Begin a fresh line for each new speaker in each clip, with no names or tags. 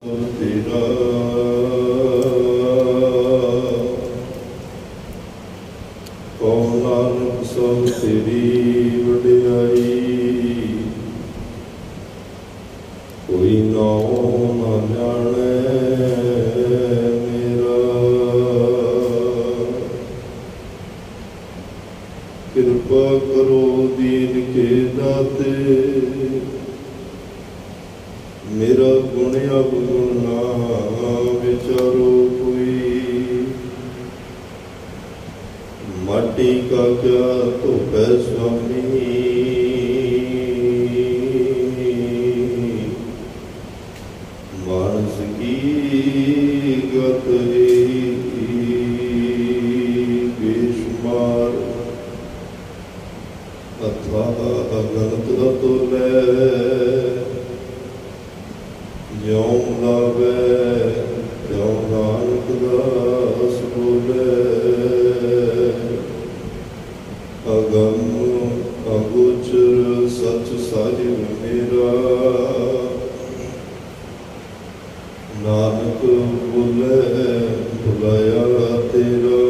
तेरा कौन नानक सब तेरी वडियाई, कोई नाम ना जाने मेरा। कृपा करो दीन के दाते, मेरा गुण अवगुण ना विचारो कोई। माटी का क्या धोखे स्वामी, मानस की गत बेशुमार। अथाह अगणित अतुल्य, ज्यों लावे त्यों नानक दास बोले। अगम अगोचर सच साहिब मेरा, नानक बोले बुलाया तेरा।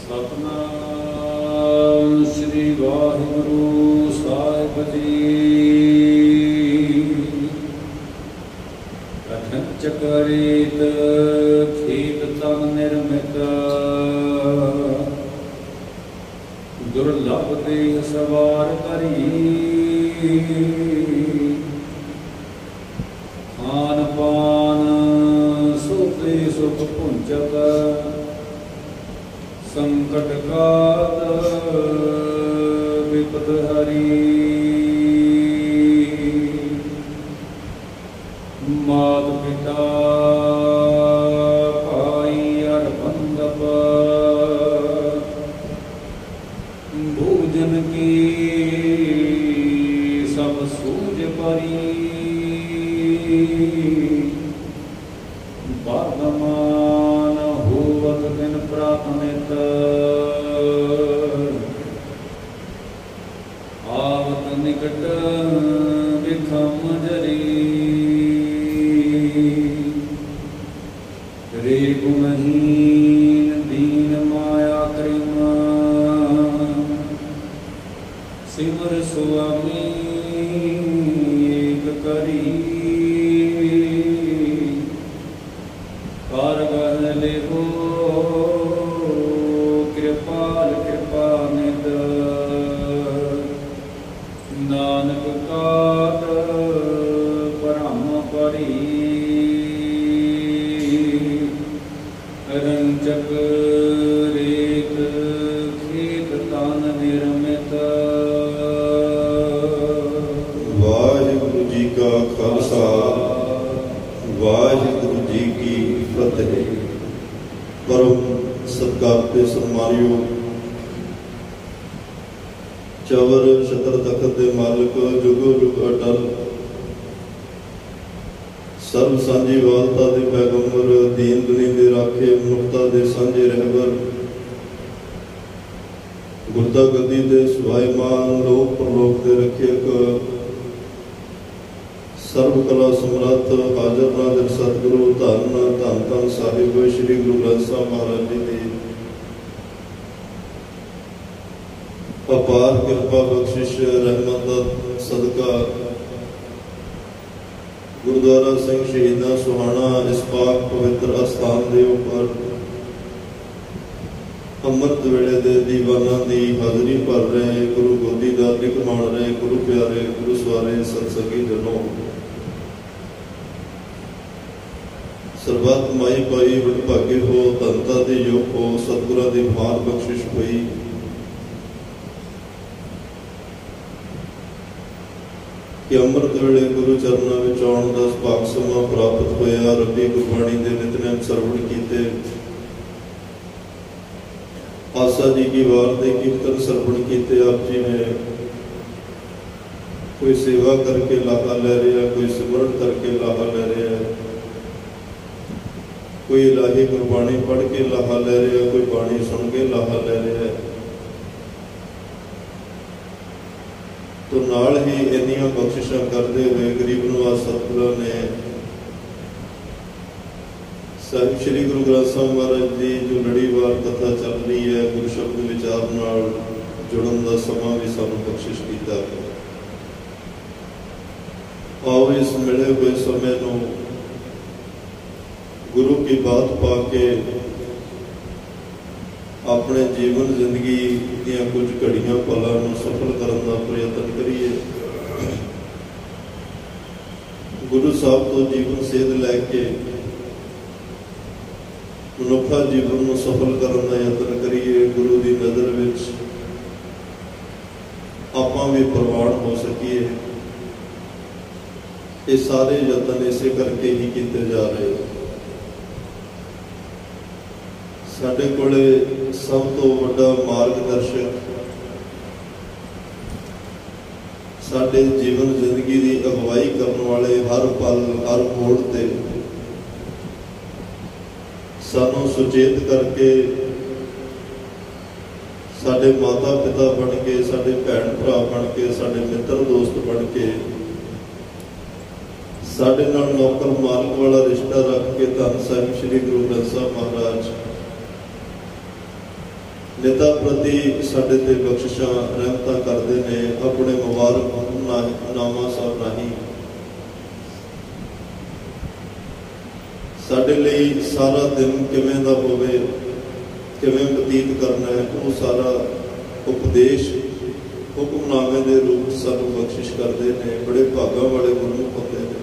सतनाम श्री वाहिगुरु साहिब जी। चकरित खेत तन निर्मित, दुर्लभ देह सवार करी। खान पान सोते सुख पुंजक, संकट काल विपद हरी। मात पिता भाई अर बंधप, भोजन की सब सूझ परी। वर्धमान होवत दिन प्राथमित, आवत निकट विखम जरी। रे गुणहीन दीन माया कृमा, सिमर स्वामी एक करी। कारगह लेहो कृपाल कृपा निध, नानक काट परम परी। रंजक रेत खेत तान निर्मित।
वाहिगुरु जी का खालसा, वाहिगुरु जी की फतेह। परम सत्कार ते सम्मानयोग चवर छतर तखत दे मालिक, जुगो जुग अटल सर्व सांझी वालता दे पैगंबर, दीन दुनी दे राखे मनुखता दे सांझे रहबर। गुरता गद्दी दे सुभाईमान, लोक परलोक दे रखियक। सर्व कला समर्थ हाजर नाज़र सतगुरु धन धन धन साहिब श्री गुरु ग्रंथ साहिब महाराज जी की अपार कृपा बख्शिश रहमत दा सदका गुरुद्वारा सिंह शहीदा सुहाना इस पाक पवित्र अस्थान के उपर अमृत वेले दे दीवाना की हाजरी भर रहे गुरु गोदी का लिख मान रहे गुरु प्यारे गुरु सवारे सत्संगी जनों। सरबत माई पाई वडभागे हो, धनता दे योग हो, सतगुरां दी महान बख्शिश हुई। कि अमृत वेले गुरु चरणों में आउण दा भाग समा प्राप्त होया। रब्बी गुरबाणी दे नितनेम सरवण कीते, आसा जी की वार दे कीर्तन सरवण कीते। आप जी ने कोई सेवा करके लाहा ले रहा, कोई सिमरन करके लाहा ले रहा, कोई इलाही गुरबाणी पढ़ के लाहा ले रहा, कोई बाणी सुन के लाहा ले रहा। तो नाल ही इन्नियां बख्शिशां करते हुए गरीब नवाज सतगुरां ने साहिब श्री गुरु ग्रंथ साहिब महाराज जी जो लड़ीवार कथा चल रही है गुरु शब्द विचार नाल जुड़न का समा भी सानू बख्शिश कीता है। आओ इस मिले हुए समय नूं गुरु की बात पा के अपने जीवन जिंदगी दियां कुछ घड़ियां पलां नूं सफल करन दा प्रयत्न करिए। गुरु साहब तो जीवन सेध लैके मनुखा जीवन नूं सफल करन दा यतन करिए। गुरु की नज़र विच आपां भी प्रवान हो सकीए। ये सारे यतन इसे करके ही किए जा रहे। साडे कोले सब तो वड्डा मार्गदर्शक साडे जीवन जिंदगी की अगवाई करने वाले हर पल हर मोड़ ते सानू सुचेत करके साडे माता पिता बन के साडे भैन भरा बन के साडे मित्र दोस्त बन के साडे नाल नौकर मालक वाला रिश्ता रख के धन साहिब श्री गुरु ग्रंथ साहिब महाराज नेता प्रति साडे ते बख्शिशां रहमतां करदे ने। अपने मुबारक हुक्मनामा साहब राही साडे लई सारा दिन किवें दा होवे किवें बतीत करना है वो सारा उपदेश हुक्मनामे दे रूप सानू बख्शिश करदे ने। बड़े भागां वाले गुरमुख होंदे ने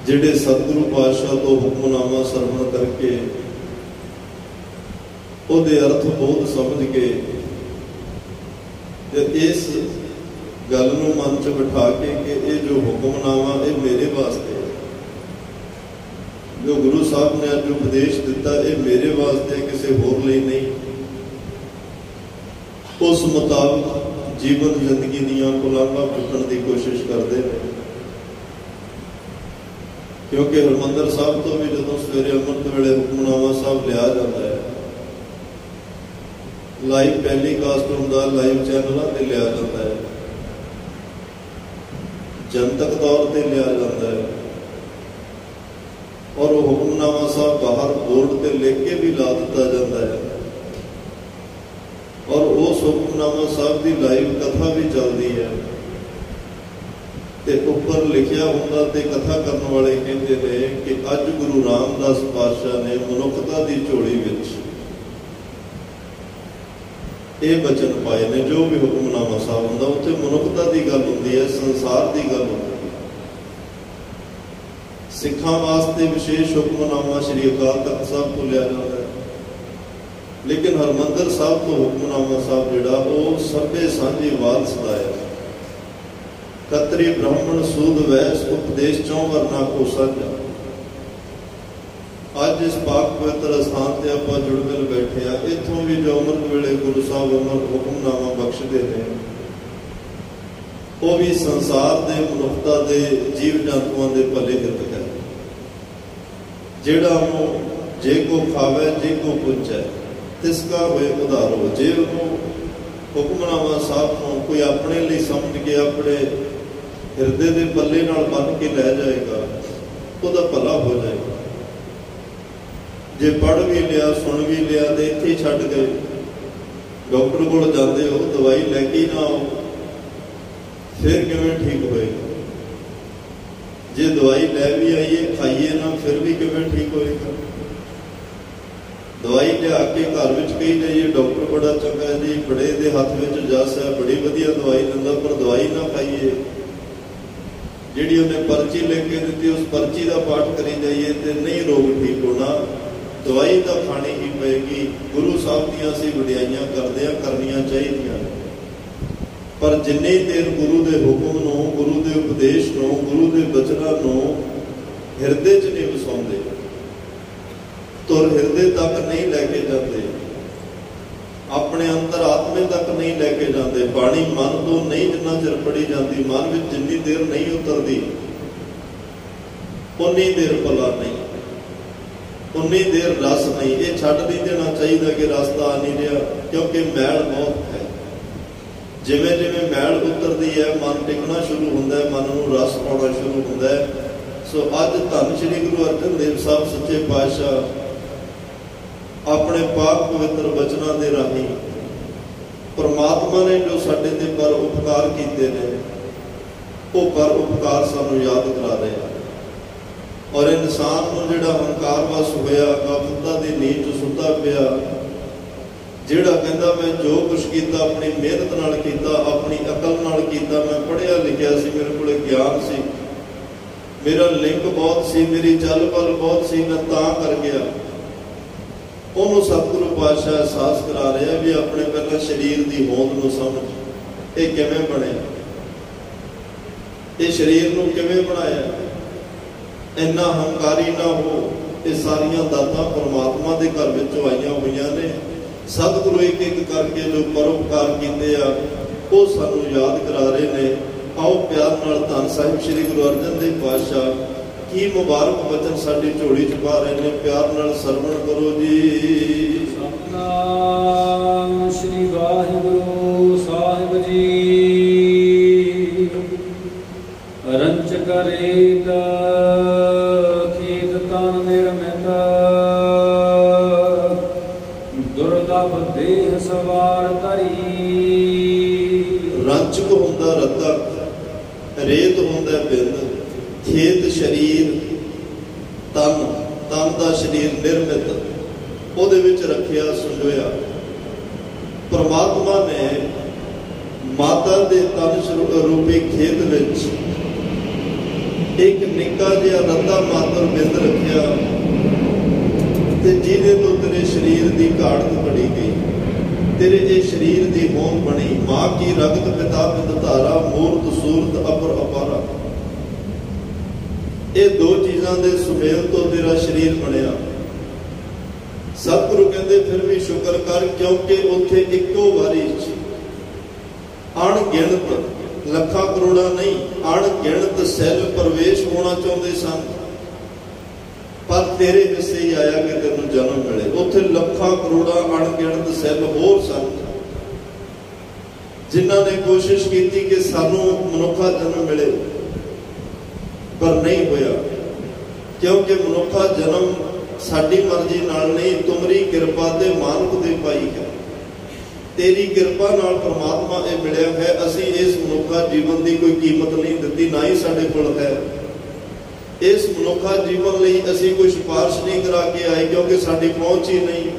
जिहड़े सतगुरु पातशाह तो हुक्मनामा सरवण करके ਉਹਦੇ अर्थ बोध समझ के इस गल नूं मन च बिठा के कि ये जो हुक्मनामा ये मेरे वास्ते है, जो गुरु साहब ने अज उपदेश दिता ये मेरे वास्ते किसी होर लई नहीं। उस मुताबिक जीवन जिंदगी दीयां पुलांघां पुट्टण की कोशिश करते हैं। क्योंकि हरमंदर साहब तो भी जदों सवेरे अमृत वेले हुक्मनामा साहब लिया जाता है लाइव टेलीकास्ट होंदा लाइव चैनलों पर लिया जाता है जनतक तौर पर लिया जाता है और वो हुक्मनामा साहब बाहर बोर्ड पर लिख के भी ला दिता जाता है और उस हुक्मनामा साहब की लाइव कथा भी चलती है ते ऊपर लिखिया होंदा ते कथा करने वाले कहते हैं कि अज गुरु रामदास पातशाह ने मनुखता की झोली विच ये वचन पाए ने। जो भी हुक्मनामा साहब होंदा उत्थे मनुखता की गल होंदी है संसार की गल होंदी है। सिखां वास्ते विशेष हुक्मनामा श्री अकाल तख्त साहब को लिया जाता है लेकिन हरमंदर साहब तो हुक्मनामा साहब जिहड़ा वो सभे सांझी वारस दा है। खत्री ब्राह्मण सूद वैस उपदेश चौं वर्ना को साझा। अज इस पाक पवित्र स्थान से आप जुड़ मिल बैठे हैं। इतों भी जो अमृत वेले गुरु साहब अमृत हुक्मनामा बख्शते हैं वो भी संसार के मनुखता के जीव जंतुओं के भले हित है। जेड़ा जे को खावे जे को पुंचे तिसका होए उधारो। जे हुक्मनामा साहब को कोई अपने लिए समझ के अपने हिरदे के पल्ले नाल बन के लै जाएगा उसका भला हो जाएगा। जे पढ़ भी लिया सुन भी लिया तो इत्थे छड्ड गए डॉक्टर को जाते हो दवाई लैके ना आओ फिर किवें ठीक होएगा। जे दवाई लै भी आइए खाइए ना फिर भी किवें ठीक होएगा। दवाई लिया के घर में कही जाइए डॉक्टर बड़ा चंगा जी बड़े दे हथ में जस है बड़ी वधिया दवाई लैंदा पर दवाई ना खाइए। जिहड़ी उन्हें पर्ची लिख के दी उस पर्ची का पाठ करी जाइए तो नहीं रोग ठीक होना। दवाई तो खानी ही पेगी। गुरु साहब दियां असीं वडियाइयां करदे आ करनियां चाहिए पर जिन्नी देर गुरु के हुक्म नूं गुरु के उपदेश नूं गुरु के बचनां नूं हिरदे च नहीं वसाउंदे तुर हिरदे तक नहीं लैके जाते अपने अंतर आत्मे तक नहीं लैके जाते बाणी मन तो नहीं जिन्ना चिर पढ़ी जाती मन में जिन्नी देर नहीं उतरती उन्नी देर भला नहीं उन्नी देर रस नहीं। ये छड्ड नहीं देना चाहिए कि रास्ता आ नहीं रहा क्योंकि मैल बहुत है। ਜਿਵੇਂ ਜਿਵੇਂ ਮੈਲ ਉਤਰਦੀ ਹੈ ਮਨ ਟਿਕਣਾ ਸ਼ੁਰੂ ਹੁੰਦਾ ਹੈ, ਮਨ ਨੂੰ ਰਸ ਆਉਣਾ ਸ਼ੁਰੂ ਹੁੰਦਾ ਹੈ। ਸੋ ਅੱਜ ਧੰਨ ਸ਼੍ਰੀ ਗੁਰੂ ਅਰਜਨ ਦੇਵ ਸਾਹਿਬ ਸੱਚੇ ਪਾਤਸ਼ਾਹ ਆਪਣੇ ਪਾਕ ਪਵਿੱਤਰ ਬਚਨਾਂ ਦੇ ਰਾਹੀਂ ਪਰਮਾਤਮਾ ਨੇ ਜੋ ਸਾਡੇ ਤੇ ਪਰ ਉਪਕਾਰ ਕੀਤੇ ਨੇ ਉਹ ਪਰ ਉਪਕਾਰ ਸਾਨੂੰ ਯਾਦ ਕਰਾ ਰਹੇ ਆ। ਔਰ ਇਨਸਾਨ ਨੂੰ ਜਿਹੜਾ ਹੰਕਾਰ ਵਸ ਹੋਇਆ, ਗਾਫਲਤਾ ਦੀ ਨੀਂਦ 'ਚ ਸੁੱਤਾ ਪਿਆ, ਜਿਹੜਾ ਕਹਿੰਦਾ ਮੈਂ ਜੋ ਕੁਛ ਕੀਤਾ ਆਪਣੀ ਮਿਹਨਤ ਨਾਲ ਕੀਤਾ, ਆਪਣੀ ਅਕਲ ਨਾਲ ਕੀਤਾ, ਮੈਂ ਪੜ੍ਹਿਆ ਲਿਖਿਆ ਸੀ, ਮੇਰੇ ਕੋਲ ਗਿਆਨ ਸੀ, ਮੇਰਾ ਲਿੰਕ ਬਹੁਤ ਸੀ, ਮੇਰੀ ਚੱਲ ਪਲ ਬਹੁਤ ਸੀ, ਮੈਂ ਤਾਂ ਕਰ ਗਿਆ। ਉਹਨੂੰ ਸਤਿਗੁਰੂ ਪਾਤਸ਼ਾਹ ਅਹਿਸਾਸ ਕਰਾ ਰਿਹਾ ਵੀ ਆਪਣੇ ਪਹਿਲਾਂ ਸਰੀਰ ਦੀ ਹੋਂਦ ਨੂੰ ਸਮਝ, ਇਹ ਕਿਵੇਂ ਬਣਿਆ, ਇਹ ਸਰੀਰ ਨੂੰ ਕਿਵੇਂ ਬਣਾਇਆ, ਇੰਨਾ ਹੰਕਾਰੀ ਨਾ ਹੋ। ਇਹ ਸਾਰੀਆਂ ਦਾਤਾਂ ਪਰਮਾਤਮਾ ਦੇ ਘਰ ਵਿੱਚੋਂ ਆਈਆਂ ਹੋਈਆਂ ਨੇ। ਸਤਿਗੁਰੂ ਇੱਕ ਇੱਕ ਕਰਕੇ ਜੋ ਪਰਉਪਕਾਰ ਕੀਤੇ ਆ ਉਹ ਸਾਨੂੰ ਯਾਦ ਕਰਾ ਰਹੇ ਨੇ। ਆਓ ਪਿਆਰ ਨਾਲ ਧੰਨ ਸਾਹਿਬ ਸ੍ਰੀ ਗੁਰੂ ਅਰਜਨ ਦੇਵ ਪਾਤਸ਼ਾਹ ਕੀ ਮੁਬਾਰਕ ਬਚਨ ਸਾਡੀ ਝੋਲੀ 'ਚ ਪਾ ਰਹੇ ਨੇ, ਪਿਆਰ ਨਾਲ ਸਰਵਣ ਕਰੋ ਜੀ।
ਸਤਿਨਾਮ ਸ੍ਰੀ ਵਾਹਿਗੁਰੂ ਸਾਹਿਬ ਜੀ। ਰੰਚ ਕਰੇ ਦਾ ਖੇਤ ਤਨ ਨਿਰਮਿਤ, ਦੁਰਲਭ ਦੇਹ ਸਵਾਰ ਧਰੀ।
ਰੰਚਕ ਹੁੰਦਾ ਰੱਤਾ, ਰੇਤ ਹੁੰਦਾ ਬਿੰਦ, ਖੇਤ ਸਰੀਰ, ਤਨ ਦਾ ਸਰੀਰ ਨਿਰਮਿਤ, ਉਹਦੇ ਵਿੱਚ ਰੱਖਿਆ ਸੰਜੋਇਆ। ਪਰਮਾਤਮਾ ਨੇ ਮਾਤਾ ਦੇ ਤਨ ਰੂਪੀ ਖੇਤ ਵਿੱਚ ਇੱਕ ਨਿੱਕਾ ਜਿਹਾ ਰੱਤਾ ਮਾਤਰ ਬਿੰਦ ਰੱਖਿਆ ਤੇ ਜਿਹਦੇ ਤੋਂ ਤੇਰੇ ਸਰੀਰ ਦੀ ਘਾੜਤ ਬੜੀ ਗਈ, ਤੇਰੇ ਇਹ ਸਰੀਰ ਦੀ ਹੋਂਦ ਬਣੀ। ਮਾਂ ਕੀ ਰਗਤ ਪਿਤਾ ਬਿੰਦ ਧਾਰਾ, ਮੂਰਤ ਸੂਰਤ ਅਪਰ ਅਪਾਰਾ। ਇਹ ਦੋ ਚੀਜ਼ਾਂ ਦੇ ਸੁਮੇਲ ਤੋਂ ਤੇਰਾ ਸਰੀਰ ਬਣਿਆ। ਸਤਿਗੁਰੂ ਕਹਿੰਦੇ ਫਿਰ ਵੀ ਸ਼ੁਕਰ ਕਰ, ਕਿਉਂਕਿ ਉੱਥੇ ਇੱਕੋ ਵਾਰੀ ਅਣਗਿਣਤ, ਲੱਖਾਂ ਕਰੋੜਾਂ ਨਹੀਂ, ਅਣਗਿਣਤ ਸੈੱਲ ਪ੍ਰਵੇਸ਼ ਹੋਣਾ ਚਾਹੁੰਦੇ ਸਨ, ਪਰ ਤੇਰੇ ਹਿੱਸੇ ਹੀ ਆਇਆ ਕਿ ਤੈਨੂੰ ਜਨਮ ਮਿਲੇ। ਉੱਥੇ ਲੱਖਾਂ ਕਰੋੜਾਂ ਅਣਗਿਣਤ ਸੈੱਲ ਹੋਰ ਸਨ ਜਿਨ੍ਹਾਂ ਨੇ ਕੋਸ਼ਿਸ਼ ਕੀਤੀ ਕਿ ਸਾਨੂੰ ਮਨੁੱਖਾ ਜਨਮ ਮਿਲੇ, ਪਰ ਨਹੀਂ ਹੋਇਆ। ਕਿਉਂਕਿ ਮਨੁੱਖਾ ਜਨਮ ਸਾਡੀ ਮਰਜ਼ੀ ਨਾਲ ਨਹੀਂ, ਤੁਮਰੀ ਕਿਰਪਾ ਤੇ ਮਾਨੁਖ ਦੇ ਪਾਈ ਹੈ। ਤੇਰੀ ਕਿਰਪਾ ਨਾਲ ਪਰਮਾਤਮਾ ਇਹ ਮਿਲਿਆ ਹੈ। ਅਸੀਂ ਇਸ ਮਨੁੱਖਾ ਜੀਵਨ ਦੀ ਕੋਈ ਕੀਮਤ ਨਹੀਂ ਦਿੱਤੀ, ਨਾ ਹੀ ਸਾਡੇ ਕੋਲ ਹੈ। ਇਸ ਮਨੁੱਖਾ ਜੀਵਨ ਲਈ ਅਸੀਂ ਕੋਈ ਸਿਫਾਰਿਸ਼ ਨਹੀਂ ਕਰਾ ਕੇ ਆਏ, ਕਿਉਂਕਿ ਸਾਡੀ ਪਹੁੰਚ ਹੀ ਨਹੀਂ।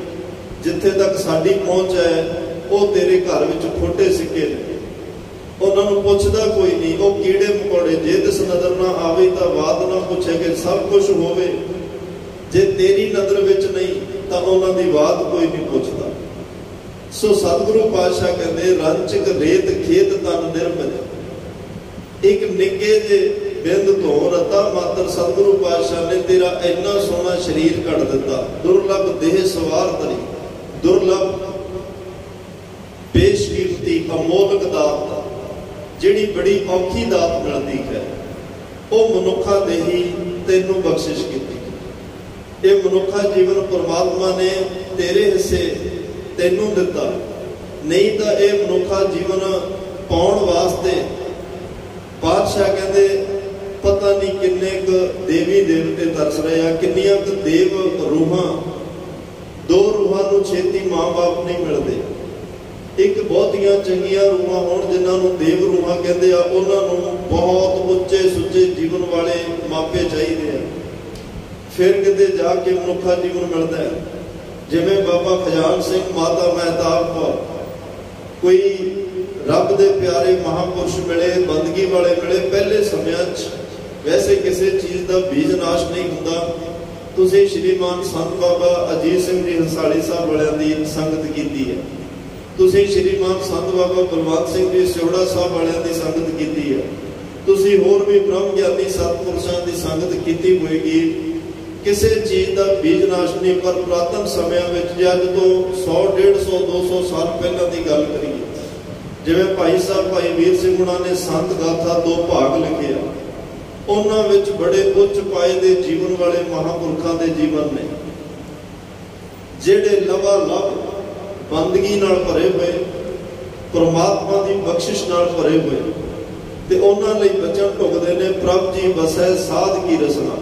ਜਿੱਥੇ ਤੱਕ ਸਾਡੀ ਪਹੁੰਚ ਹੈ ਉਹ ਤੇਰੇ ਘਰ ਵਿੱਚ ਖੋਟੇ ਸਿੱਕੇ ਨੇ, ਉਹਨਾਂ ਨੂੰ ਪੁੱਛਦਾ ਕੋਈ ਨਹੀਂ। ਉਹ ਕੀੜੇ ਮਕੌੜੇ, ਜੇ ਤਿਸ ਨਜ਼ਰ ਨਾ ਆਵੇ ਤਾਂ ਬਾਤ ਨਾ ਪੁੱਛੇ ਕਿ ਸਭ ਕੁਝ ਹੋਵੇ। ਜੇ ਤੇਰੀ ਨਜ਼ਰ ਵਿੱਚ ਨਹੀਂ ਤਾਂ ਉਹਨਾਂ ਦੀ ਬਾਤ ਕੋਈ ਨਹੀਂ ਪੁੱਛਦਾ। ਸੋ ਸਤਿਗੁਰੂ ਪਾਤਸ਼ਾਹ ਕਹਿੰਦੇ ਰੰਚਕ ਰੇਤ ਖੇਤ ਤਨ ਨਿਰਮਿਤ। ਇੱਕ ਨਿੱਕੇ ਜਿਹੇ ਬਿੰਦ ਤੋਂ ਰੱਤਾ ਮਾਤਰ ਸਤਿਗੁਰੂ ਪਾਤਸ਼ਾਹ ਨੇ ਤੇਰਾ ਇੰਨਾ ਸੋਹਣਾ ਸਰੀਰ ਕੱਢ ਦਿੱਤਾ। ਦੁਰਲਭ ਦੇਹ ਸਵਾਰ ਧਰੀ, ਦੁਰਲਭ ਬੇਸ਼ਕੀਮਤੀ ਅਮੋਲਕ ਦਾਤ, ਜਿਹੜੀ ਬੜੀ ਔਖੀ ਦਾਤ ਮਿਲਦੀ ਹੈ, ਉਹ ਮਨੁੱਖਾਂ ਦੇ ਹੀ ਤੈਨੂੰ ਬਖਸ਼ਿਸ਼ ਕੀਤੀ। ਇਹ ਮਨੁੱਖਾ ਜੀਵਨ ਪਰਮਾਤਮਾ ਨੇ ਤੇਰੇ ਹਿੱਸੇ ਤੈਨੂੰ ਦਿੱਤਾ, ਨਹੀਂ ਤਾਂ ਇਹ ਮਨੁੱਖਾ ਜੀਵਨ ਪਾਉਣ ਵਾਸਤੇ ਪਾਤਸ਼ਾਹ ਕਹਿੰਦੇ ਪਤਾ ਨਹੀਂ ਕਿੰਨੇ ਕੁ ਦੇਵੀ ਦੇਵਤੇ ਤਰਸ ਰਹੇ ਆ, ਕਿੰਨੀਆਂ ਕੁ ਦੇਵ ਰੂਹਾਂ। ਦੋ ਰੂਹਾਂ ਨੂੰ ਛੇਤੀ ਮਾਂ-ਬਾਪ ਨਹੀਂ ਮਿਲਦੇ। ਇੱਕ ਬਹੁਤੀਆਂ ਚੰਗੀਆਂ ਰੂਹਾਂ ਹੋਣ ਜਿਨ੍ਹਾਂ ਨੂੰ ਦੇਵ ਰੂਹਾਂ ਕਹਿੰਦੇ ਆ, ਉਹਨਾਂ ਨੂੰ ਬਹੁਤ ਉੱਚੇ ਸੁੱਚੇ ਜੀਵਨ ਵਾਲੇ ਮਾਪੇ ਚਾਹੀਦੇ ਆ, ਫਿਰ ਕਿਤੇ ਜਾ ਕੇ ਮਨੁੱਖਾ ਜੀਵਨ ਮਿਲਦਾ ਹੈ। ਜਿਵੇਂ ਬਾਬਾ ਖਜਾਨ ਸਿੰਘ, ਮਾਤਾ ਮਹਿਤਾਬ ਕੌਰ, ਕੋਈ ਰੱਬ ਦੇ ਪਿਆਰੇ ਮਹਾਂਪੁਰਸ਼ ਮਿਲੇ, ਬੰਦਗੀ ਵਾਲੇ ਮਿਲੇ। ਪਹਿਲੇ ਸਮਿਆਂ 'ਚ ਵੈਸੇ ਕਿਸੇ ਚੀਜ਼ ਦਾ ਬੀਜ ਨਾਸ਼ ਨਹੀਂ ਹੁੰਦਾ। ਤੁਸੀਂ ਸ਼੍ਰੀਮਾਨ ਸੰਤ ਬਾਬਾ ਅਜੀਤ ਸਿੰਘ ਜੀ ਹੰਸਾਲੀ ਸਾਹਿਬ ਵਾਲਿਆਂ ਦੀ ਸੰਗਤ ਕੀਤੀ ਹੈ, ਤੁਸੀਂ ਸ਼੍ਰੀਮਾਨ ਸੰਤ ਬਾਬਾ ਬਲਵੰਤ ਸਿੰਘ ਜੀ ਸਿਉੜਾ ਸਾਹਿਬ ਵਾਲਿਆਂ ਦੀ ਸੰਗਤ ਕੀਤੀ ਹੈ, ਤੁਸੀਂ ਹੋਰ ਵੀ ਬ੍ਰਹਮ ਗਿਆਨੀ ਸਤਿਪੁਰਸ਼ਾਂ ਦੀ ਸੰਗਤ ਕੀਤੀ ਹੋਏਗੀ। ਕਿਸੇ ਚੀਜ਼ ਦਾ ਬੀਜ ਨਾਸ਼ ਨਹੀਂ। ਪਰ ਪੁਰਾਤਨ ਸਮਿਆਂ ਵਿੱਚ ਜੇ ਅੱਜ ਤੋਂ 100, 150, 200 ਸਾਲ ਪਹਿਲਾਂ ਦੀ ਗੱਲ ਕਰੀਏ, ਜਿਵੇਂ ਭਾਈ ਸਾਹਿਬ ਭਾਈ ਵੀਰ ਸਿੰਘ ਹੁਣਾਂ ਨੇ ਸੰਤ ਗਾਥਾ 2 ਭਾਗ ਲਿਖੇ ਆ, ਉਹਨਾਂ ਵਿੱਚ ਬੜੇ ਉੱਚ ਪਾਏ ਦੇ ਜੀਵਨ ਵਾਲੇ ਮਹਾਂਪੁਰਖਾਂ ਦੇ ਜੀਵਨ ਨੇ, ਜਿਹੜੇ ਲਵਾ ਲਵ ਬੰਦਗੀ ਨਾਲ ਭਰੇ ਹੋਏ, परमात्मा की बख्शिश नाल भरे हुए ते उन्हां लई बचन ढुकदे ने, प्रभ जी बसै साध की रसना।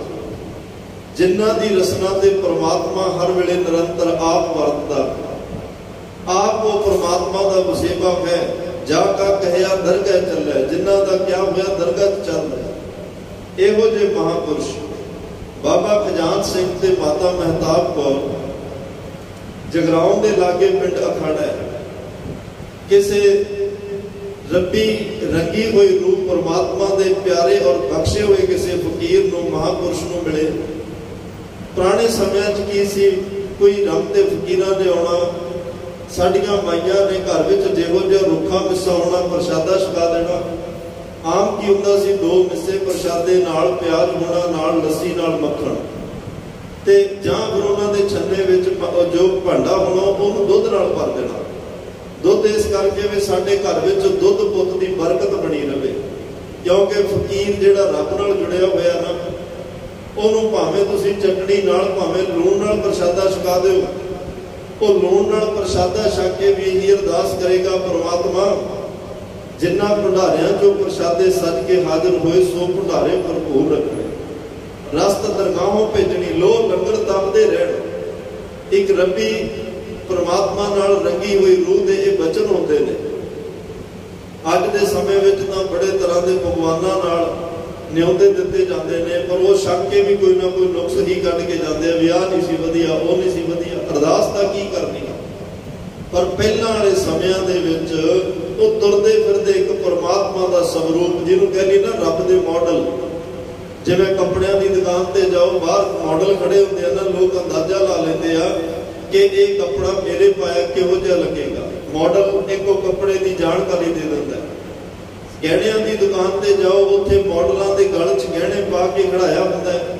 जिन्हां दी रसना ते परमात्मा हर वेले निरंतर आप वरतदा, आप वो परमात्मा का वसेबा है। जाका कहया दरगाह चलै, जिन्हां दा क्या होया दरगाह चल रहा। इहो जे महापुरुष बाबा खजान सिंह ते माता महताब कौर जगराओं के लागे पिंड अखाड़ा है। किसी रब्बी रंगी हुई रूप परमात्मा के प्यारे और बख्शे हुए किसी फकीर नूं महापुरुष नूं मिले। पुराने समय की सी, कोई रब के फकीरां ने आउणा, साडियां माइयां ने घर विच जिहो जिहा रुखा मिस्सा होना प्रशादा छका देना। आम की हुंदा सी, 2 मिस्से प्रशादे नाल प्याज होना, नाल लस्सी नाल मक्खण, ते जां फिर उन्हां दे छन्ने विच जो भांडा होना उहनूं दुध नाल भर देना। दुध इस करके भी साडे घर विच दुध पुत की बरकत बनी रहे, क्योंकि फकीर जिहड़ा रब नाल जुड़िया होया ना, उहनूं भावें तुसीं चटनी नाल भावें लूण नाल प्रशादा छका दिओ, वो लूण नाल प्रशादा छक के भी यही अरदास करेगा, परमात्मा जिन्हां भंडारियां चों प्रशादे सज के हाजिर होए सो भंडारे भरपूर रखने, रस्त दरगाहों भेजनी, लो लंगर तपदे रहण। एक रब्बी परमात्मा नाल रंगी हुई रूह दे ये बचन होंदे ने। अज दे समय विच तां बड़े तरह के भगवानां नाल न्योंदे दिते जांदे ने, पर वो छक के भी कोई ना कोई नुक्स ही कढ के जांदे आ, विआह नहीं सी वधिया, वो नहीं सी वधिया, अरदास तां की करनी। पर पहलां वाले समयां दे विच वो तुरदे फिरदे एक परमात्मा का स्वरूप, जिन्हों कह ली ना रब दे मॉडल, जिवें कपड़ियां दी दुकान ते जाओ, बाहर मॉडल खड़े होंदे आ ना, लोग अंदाजा ला लेंदे आ कि ये कपड़ा मेरे पाया किहो जिहा लगेगा। मॉडल एक कपड़े की जानकारी दे दिंदा है। गहणियां की दुकान ते जाओ, उत्थे मॉडलों के गल च गहने पा के खड़ाया हुंदा है,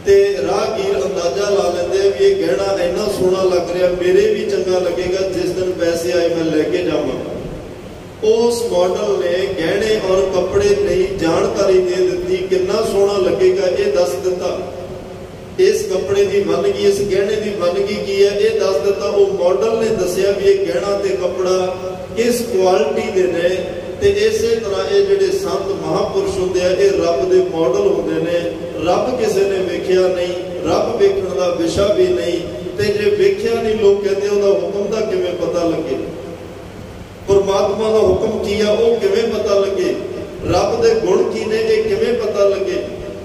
ते राहगीर अंदाजा ला लेंदे भी ये गहना इन्ना सोहना लग रहा, मेरे भी चंगा लगेगा, जिस दिन पैसे आए मैं लैके जावांगा। उस मॉडल ने गहने और कपड़े नहीं जानकारी दे दी, कितना सोहना लगेगा ये दस दिता, इस कपड़े की वनगी, इस गहने की वनगी की है ये दस दिता। वो मॉडल ने दसिया भी ये गहना ते कपड़ा किस क्वालिटी दे ने। ते इसे तरह ये जिहड़े संत महापुरुष होंदे आ, ये रब दे मॉडल होंदे ने। रब किसी ने वेखिया नहीं, रब वेखण दा विशा भी नहीं, ते जे वेखिया नहीं लोग कहते उहदा हुक्म दा किवें पता लगे, परमात्मा का हुक्म की है वो किवें पता लगे, रब दे गुण की ने ये किवें पता लगे,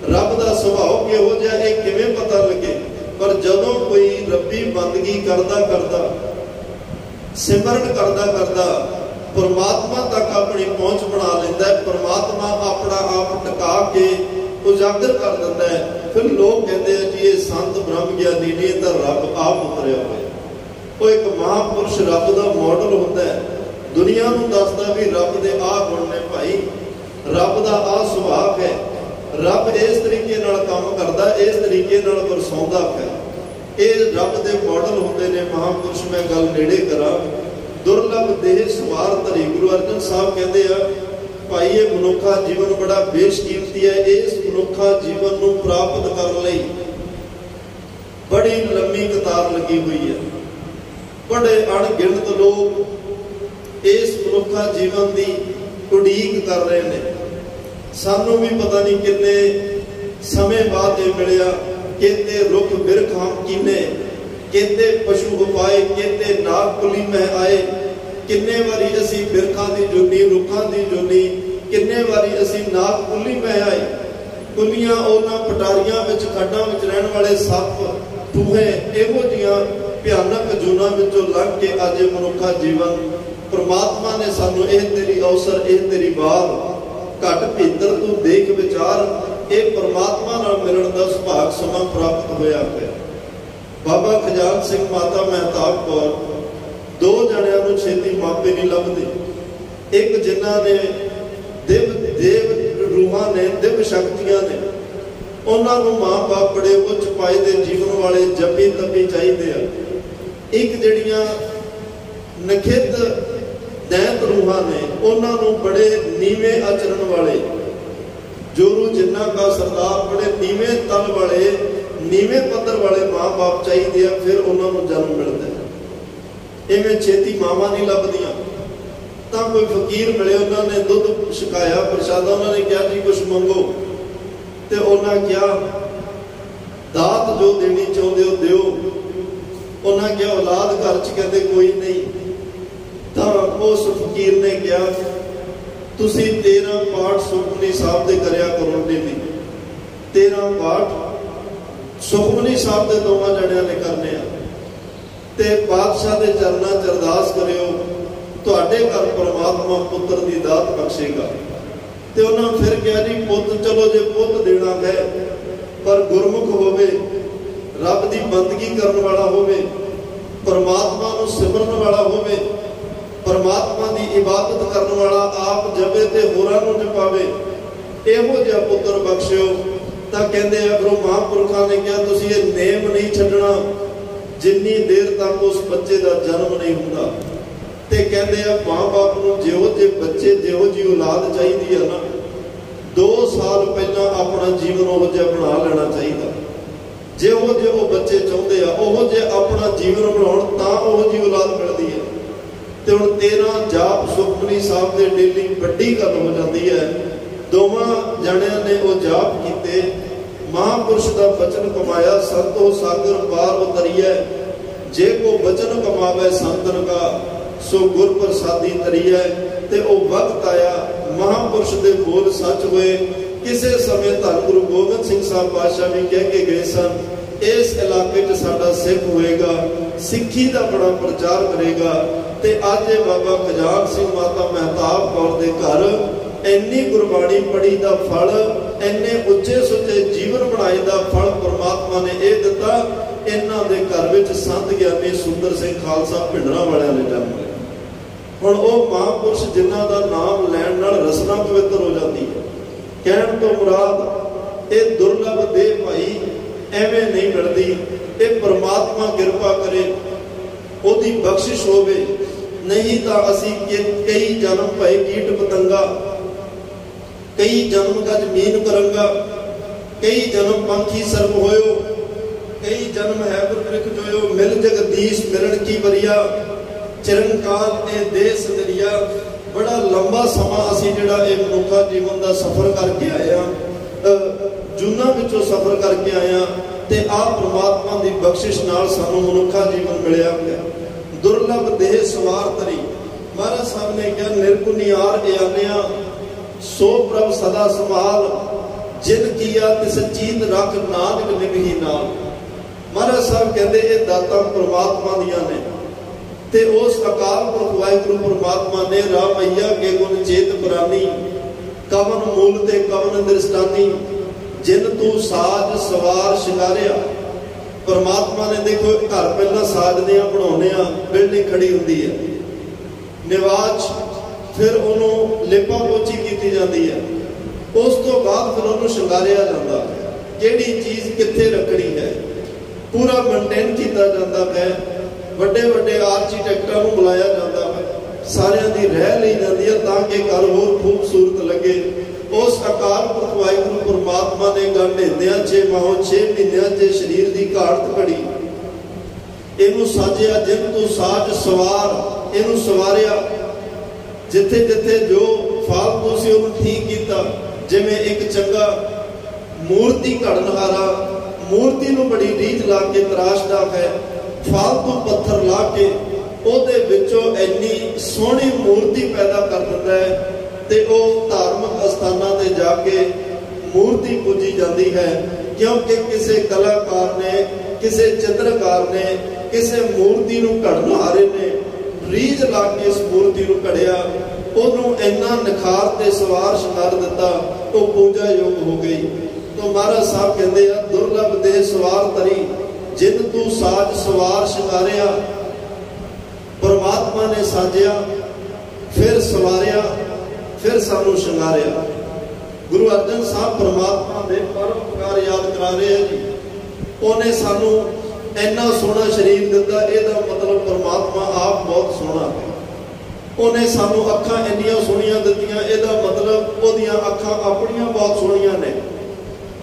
रब का सुभाव किहो जिहा ये किवें पता लगे। पर जदों कोई रब्बी बंदगी करदा करदा, सिमरन करदा करदा परमात्मा तक अपनी पहुंच बना लेंदा है, परमात्मा अपना आप टका के उजागर कर दिंदा है, फिर लोग कहते हैं जी ये संत ब्रह्म ज्ञानी ने तो रब आप उतरिया हुआ। वो एक महापुरुष रब का मॉडल होंदा है, दुनिया नूं दसदा भी रब दे आ गुण ने भाई, रब दा आ सुभाव है, रब इस तरीके नाल काम करदा, इस तरीके नाल वरसाउंदा है। ये रब दे मॉडल होंदे ने महापुरुष। मैं गल नेड़े करा, दुर्लभ देह सवार धरी, गुरु अर्जन साहब कहते हैं भाई ये मनुखा जीवन बड़ा बेशकीमती है, इस मनुखा जीवन नूं प्राप्त करने लई बड़ी लंबी कतार लगी हुई है। बड़े अणगिणत लोग इस मनुखा जीवन की उड़ीक कर रहे हैं। सानू भी पता नहीं कितने समय बाद ये मिलिया, कहते रुख बिरख हम कीने, कहते पशु उपाए, कहते नाग कुली में आए। किन्ने वारी असी बिरखा की जोनी, रुखा की जोनी, किन्ने वारी असी नाग कुली में आए। कुलियां उन्हां पटारियां विच, खड्डां विच रहण वाले सप चूहे, इहो जिहियां भयानक जूनां विचों लंघ के अज मनुखा जीवन परमात्मा ने सानू यह तेरी अवसर, यह तेरी बार घट भीतर तू देख विचार, ये परमात्मा नाल मिलण दा सुभाग समा प्राप्त होया है। बाबा खजान सिंह, माता महताब कौर, 2 जणियां नूं छेती मापे नहीं लभदे। एक जिन्हां ने देव रूहां ने, दिव्य शक्तियां ने, उन्हां नूं मां बाप बड़े उच्च पाए दे जीवन वाले जपी तपी चाहिए आ। एक जिहड़ियां नखित दैत रूहां ने, उन्हां नूं बड़े नीवे आचरण वाले, जोरू जिन्ना का सरदार, बड़े नीवे तल वाले, नीवे पत्थर वाले माँ बाप चाहिए, फिर उन्होंने जन्म मिलता है। इवें छेती मावां नहीं लभदियां। ਤਾਂ ਕੋਈ ਫਕੀਰ ਮਿਲੇ, ਉਹਨਾਂ ਨੇ ਦੁੱਧ ਛਕਾਇਆ, ਪ੍ਰਸ਼ਾਦਾ, ਉਹਨਾਂ ਨੇ ਕਿਹਾ ਜੀ ਕੁਛ ਮੰਗੋ, ਤੇ ਉਹਨਾਂ ਕਿਹਾ ਦਾਤ ਜੋ ਦੇਣੀ ਚਾਹੁੰਦੇ ਹੋ ਦਿਓ। ਉਹਨਾਂ ਕਿਹਾ ਔਲਾਦ ਘਰ 'ਚ, ਕਹਿੰਦੇ ਕੋਈ ਨਹੀਂ। ਤਾਂ ਉਸ ਫਕੀਰ ਨੇ ਕਿਹਾ ਤੁਸੀਂ 13 ਪਾਠ ਸੁਖਮਨੀ ਸਾਹਿਬ ਦੇ ਕਰਿਆ ਕਰੋ ਡੇਲੀ। 13 ਪਾਠ ਸੁਖਮਨੀ ਸਾਹਿਬ ਦੇ ਦੋਵਾਂ ਜਣਿਆਂ ਨੇ ਕਰਨੇ ਆ, ਤੇ ਪਾਤਸ਼ਾਹ ਦੇ ਚਰਨਾਂ 'ਚ ਅਰਦਾਸ ਕਰਿਓ, ਤੁਹਾਡੇ ਘਰ ਪਰਮਾਤਮਾ ਪੁੱਤਰ ਦੀ ਦਾਤ ਬਖਸ਼ੇਗਾ। ਤੇ ਉਹਨਾਂ ਫਿਰ ਕਿਹਾ ਜੀ ਪੁੱਤ, ਚਲੋ ਜੇ ਪੁੱਤ ਦੇਣਾ ਹੈ ਪਰ ਗੁਰਮੁਖ ਹੋਵੇ, ਰੱਬ ਦੀ ਬੰਦਗੀ ਕਰਨ ਵਾਲਾ ਹੋਵੇ, ਪਰਮਾਤਮਾ ਨੂੰ ਸਿਮਰਨ ਵਾਲਾ ਹੋਵੇ, ਪਰਮਾਤਮਾ ਦੀ ਇਬਾਦਤ ਕਰਨ ਵਾਲਾ, ਆਪ ਜਪੇ ਤੇ ਹੋਰਾਂ ਨੂੰ ਜਪਾਵੇ, ਇਹੋ ਜਿਹਾ ਪੁੱਤਰ ਬਖਸ਼ਿਓ। ਤਾਂ ਕਹਿੰਦੇ ਅਗਰੋਂ ਮਹਾਂਪੁਰਖਾਂ ਨੇ ਕਿਹਾ ਤੁਸੀਂ ਇਹ ਨੇਮ ਨਹੀਂ ਛੱਡਣਾ ਜਿੰਨੀ ਦੇਰ ਤੱਕ ਉਸ ਬੱਚੇ ਦਾ ਜਨਮ ਨਹੀਂ ਹੁੰਦਾ। ਤੇ ਕਹਿੰਦੇ ਆ ਮਾਂ ਬਾਪ ਨੂੰ ਜਿਹੋ ਜਿਹੇ ਬੱਚੇ, ਜਿਹੋ ਜਿਹੀ ਔਲਾਦ ਚਾਹੀਦੀ ਆ ਨਾ, 2 ਸਾਲ ਪਹਿਲਾਂ ਆਪਣਾ ਜੀਵਨ ਉਹ ਜਿਹਾ ਬਣਾ ਲੈਣਾ ਚਾਹੀਦਾ। ਜਿਹੋ ਜਿਹੇ ਉਹ ਬੱਚੇ ਚਾਹੁੰਦੇ ਆ ਉਹ ਜੇ ਆਪਣਾ ਜੀਵਨ ਬਣਾਉਣ ਤਾਂ ਉਹ ਜਿਹੀ ਔਲਾਦ ਮਿਲਦੀ ਹੈ। ਤੇ ਹੁਣ 13 ਜਾਪ ਸੁਖਮਨੀ ਸਾਹਿਬ ਦੇ ਡੇਲੀ ਵੱਡੀ ਗੱਲ ਹੋ ਜਾਂਦੀ ਹੈ। ਦੋਵਾਂ ਜਣਿਆਂ ਨੇ ਉਹ ਜਾਪ ਕੀਤੇ, ਮਹਾਂਪੁਰਸ਼ ਦਾ ਬਚਨ ਕਮਾਇਆ, ਸੰਤੋ ਸਾਗਰ ਪਾਰ ਉਤਰੀਐ, ਜੇ ਕੋ ਬਚਨ ਕਮਾਵੇ ਸੰਤਨ ਕਾ, ਸੋ ਗੁਰ ਪ੍ਰਸਾਦੀ ਤਰੀਐ। ਤੇ ਉਹ ਵਕਤ ਆਇਆ, ਮਹਾਂਪੁਰਸ਼ ਦੇ ਬੋਲ ਸੱਚ ਹੋਏ। ਕਿਸੇ ਸਮੇਂ ਧੰਨ ਗੁਰੂ ਗੋਬਿੰਦ ਸਿੰਘ ਸਾਹਿਬ ਪਾਤਸ਼ਾਹ ਵੀ ਕਹਿ ਕੇ ਗਏ ਸਨ, ਇਸ ਇਲਾਕੇ 'ਚ ਸਾਡਾ ਸਿੱਖ ਹੋਏਗਾ, ਸਿੱਖੀ ਦਾ ਬੜਾ ਪ੍ਰਚਾਰ ਕਰੇਗਾ। ਤੇ ਅੱਜ ਇਹ ਬਾਬਾ ਖਜਾਨ ਸਿੰਘ ਮਾਤਾ ਮਹਿਤਾਬ ਕੌਰ ਦੇ ਘਰ ਇੰਨੀ ਗੁਰਬਾਣੀ ਪੜ੍ਹੀ ਦਾ ਫਲ, ਇੰਨੇ ਉੱਚੇ ਸੁੱਚੇ ਜੀਵਨ ਬਣਾਏ ਦਾ ਫਲ ਪਰਮਾਤਮਾ ਨੇ ਇਹ ਦਿੱਤਾ। ਇਹਨਾਂ ਦੇ ਘਰ ਵਿੱਚ ਸੰਤ ਗਿਆਨੀ ਸੁੰਦਰ ਸਿੰਘ ਖਾਲਸਾ ਭਿੰਡਰਾਂ ਵਾਲਿਆਂ ਨੇ ਜਨਮ ਲਿਆ। ਹੁਣ ਉਹ ਮਹਾਂਪੁਰਸ਼ ਜਿਨ੍ਹਾਂ ਦਾ ਨਾਮ ਲੈਣ ਨਾਲ ਰਸਨਾ ਪਵਿੱਤਰ ਹੋ ਜਾਂਦੀ ਹੈ। ਕਹਿਣ ਤੋਂ ਮੁਰਾਦ ਇਹ ਦੁਰਲਭ ਦੇ ਭਾਈ ਐਵੇਂ ਨਹੀਂ ਮਿਲਦੀ, ਇਹ ਪਰਮਾਤਮਾ ਕਿਰਪਾ ਕਰੇ, ਉਹਦੀ ਬਖਸ਼ਿਸ਼ ਹੋਵੇ। ਨਹੀਂ ਤਾਂ ਅਸੀਂ ਕਈ ਜਨਮ ਭਏ ਕੀਟ ਪਤੰਗਾ, ਕਈ ਜਨਮ ਗਜ ਮੀਨ ਕਰੰਗਾ, ਕਈ ਜਨਮ ਪੰਖੀ ਸਰਬ ਹੋਇਓ, ਕਈ ਜਨਮ ਹੈ ਬ੍ਰਿਖ ਜੋਇਓ, ਮਿਲ ਜਗਦੀਸ਼ ਮਿਲਣ ਕੀ ਬਰੀਆ, ਚਿਰੰਕਾਲ ਇਹ ਦੇਸ ਦਰਿਆ। ਬੜਾ ਲੰਬਾ ਸਮਾਂ ਅਸੀਂ ਜਿਹੜਾ ਇਹ ਮਨੁੱਖਾ ਜੀਵਨ ਦਾ ਸਫ਼ਰ ਕਰਕੇ ਆਏ ਹਾਂ, ਜੂਨਾਂ ਵਿੱਚੋਂ ਸਫ਼ਰ ਕਰਕੇ ਆਏ ਹਾਂ, ਤੇ ਆਹ ਪਰਮਾਤਮਾ ਦੀ ਬਖਸ਼ਿਸ਼ ਨਾਲ ਸਾਨੂੰ ਮਨੁੱਖਾ ਜੀਵਨ ਮਿਲਿਆ ਹੋਇਆ। ਦੁਰਲਭ ਦੇਹ ਸਵਾਰ ਤਰੀ, ਮਹਾਰਾਜ ਸਾਹਿਬ ਨੇ ਕਿਹਾ ਨਿਰਗੁਣਿਆਰ ਇਆਨਿਆ, ਸੋ ਪ੍ਰਭ ਸਦਾ ਸੰਭਾਲ, ਜਿਨ ਕੀਆ ਤਿਸ ਚੀਤ ਰੱਖ ਨਾਨਕ ਨਿਭੀ ਨਾਲ। ਮਹਾਰਾਜ ਸਾਹਿਬ ਕਹਿੰਦੇ ਇਹ ਦਾਤਾਂ ਪਰਮਾਤਮਾ ਦੀਆਂ ਨੇ, ਤੇ ਉਸ ਅਕਾਲ ਪੁਰਖ ਵਾਹਿਗੁਰੂ ਪਰਮਾਤਮਾ ਨੇ ਰਾਮਈਆ ਕੇ ਗੁਣ ਚੇਤ ਪ੍ਰਾਨੀ, ਕਵਨ ਮੂਲ ਤੇ ਕਵਨ ਦ੍ਰਿਸ਼ਟਾਨੀ, ਜਿਨ ਤੂੰ ਸਾਜ ਸਵਾਰ ਸ਼ਿੰਗਾਰਿਆ। ਪਰਮਾਤਮਾ ਨੇ ਦੇਖੋ ਘਰ ਪਹਿਲਾਂ ਸਾਜਦੇ ਆ, ਬਣਾਉਂਦੇ ਆ, ਬਿਲਡਿੰਗ ਖੜੀ ਹੁੰਦੀ ਹੈ, ਨਿਵਾਜ, ਫਿਰ ਉਹਨੂੰ ਲਿਪਾ ਪੋਚੀ ਕੀਤੀ ਜਾਂਦੀ ਹੈ, ਉਸ ਤੋਂ ਬਾਅਦ ਫਿਰ ਉਹਨੂੰ ਸ਼ਿੰਗਾਰਿਆ ਜਾਂਦਾ। ਕਿਹੜੀ ਚੀਜ਼ ਕਿੱਥੇ ਰੱਖਣੀ ਹੈ ਪੂਰਾ ਮੇਨਟੇਨ ਕੀਤਾ ਜਾਂਦਾ ਹੈ। ਵੱਡੇ ਵੱਡੇ ਆਰਕੀਟੈਕਟਾਂ ਨੂੰ ਬੁਲਾਇਆ ਜਾਂਦਾ ਹੈ, ਸਾਰਿਆਂ ਦੀ ਰਹਿ ਲਈ ਜਾਂਦੀ ਹੈ ਤਾਂ ਕਿ ਘਰ ਹੋਰ ਖੂਬਸੂਰਤ ਲੱਗੇ। ਉਸ ਅਕਾਲ ਪੁਰਖ ਵਾਹਿਗੁਰੂ ਪਰਮਾਤਮਾ ਨੇ ਗੰਢੇਦਿਆਂ 6 ਮਾਹੋਂ 6 ਮਹੀਨਿਆਂ 'ਚ ਸਰੀਰ ਦੀ ਘਾੜਤ ਘੜੀ, ਇਹਨੂੰ ਸਾਜਿਆ, ਜਿਨ ਤੂੰ ਸਾਜ ਸਵਾਰ, ਇਹਨੂੰ ਸਵਾਰਿਆ। ਜਿੱਥੇ ਜਿੱਥੇ ਜੋ ਫਾਲਤੂ ਸੀ ਉਹਨੂੰ ਠੀਕ ਕੀਤਾ। ਜਿਵੇਂ ਇੱਕ ਚੰਗਾ ਮੂਰਤੀ ਘੜਨਹਾਰਾ ਮੂਰਤੀ ਨੂੰ ਬੜੀ ਰੀਝ ਲਾ ਕੇ ਤਰਾਸ਼ਦਾ ਹੈ, ਫਾਲਤੂ ਪੱਥਰ ਲਾ ਕੇ ਉਹਦੇ ਵਿੱਚੋਂ ਇੰਨੀ ਸੋਹਣੀ ਮੂਰਤੀ ਪੈਦਾ ਕਰ ਦਿੰਦਾ ਹੈ, ਤੇ ਉਹ ਧਾਰਮਿਕ ਅਸਥਾਨਾਂ ਤੇ ਜਾ ਕੇ ਮੂਰਤੀ ਪੂਜੀ ਜਾਂਦੀ ਹੈ। ਕਿਉਂਕਿ ਕਿਸੇ ਕਲਾਕਾਰ ਨੇ, ਕਿਸੇ ਚਿੱਤਰਕਾਰ ਨੇ, ਕਿਸੇ ਮੂਰਤੀ ਨੂੰ ਘੜਨਹਾਰੇ ਨੇ ਰੀਝ ਲਾ ਕੇ ਇਸ ਮੂਰਤੀ ਨੂੰ ਘੜਿਆ, ਉਹਨੂੰ ਇੰਨਾ ਨਿਖਾਰ ਤੇ ਸਵਾਰ ਸ਼ਿੰਗਾਰ ਦਿੱਤਾ, ਉਹ ਪੂਜਾ ਯੋਗ ਹੋ ਗਈ। ਤਾਂ ਮਹਾਰਾਜ ਸਾਹਿਬ ਕਹਿੰਦੇ ਆ ਦੁਰਲਭ ਦੇ ਸਵਾਰ ਤਰੀ, ਜਿਨ ਤੂੰ ਸਾਜ ਸਵਾਰ ਸ਼ਿੰਗਾਰਿਆ। ਪਰਮਾਤਮਾ ਨੇ ਸਾਜਿਆ, ਫਿਰ ਸਵਾਰਿਆ, ਫਿਰ ਸਾਨੂੰ ਸ਼ਿੰਗਾਰਿਆ। ਗੁਰੂ ਅਰਜਨ ਸਾਹਿਬ ਪਰਮਾਤਮਾ ਦੇ ਪਰਉਪਕਾਰ ਯਾਦ ਕਰਾ ਰਹੇ ਆ ਜੀ। ਉਹਨੇ ਸਾਨੂੰ ਇੰਨਾ ਸੋਹਣਾ ਸਰੀਰ ਦਿੱਤਾ, ਇਹਦਾ ਮਤਲਬ ਪਰਮਾਤਮਾ ਆਪ ਬਹੁਤ ਸੋਹਣਾ ਹੈ। ਉਹਨੇ ਸਾਨੂੰ ਅੱਖਾਂ ਇੰਨੀਆਂ ਸੋਹਣੀਆਂ ਦਿੱਤੀਆਂ, ਇਹਦਾ ਮਤਲਬ ਉਹਦੀਆਂ ਅੱਖਾਂ ਆਪਣੀਆਂ ਬਹੁਤ ਸੋਹਣੀਆਂ ਨੇ।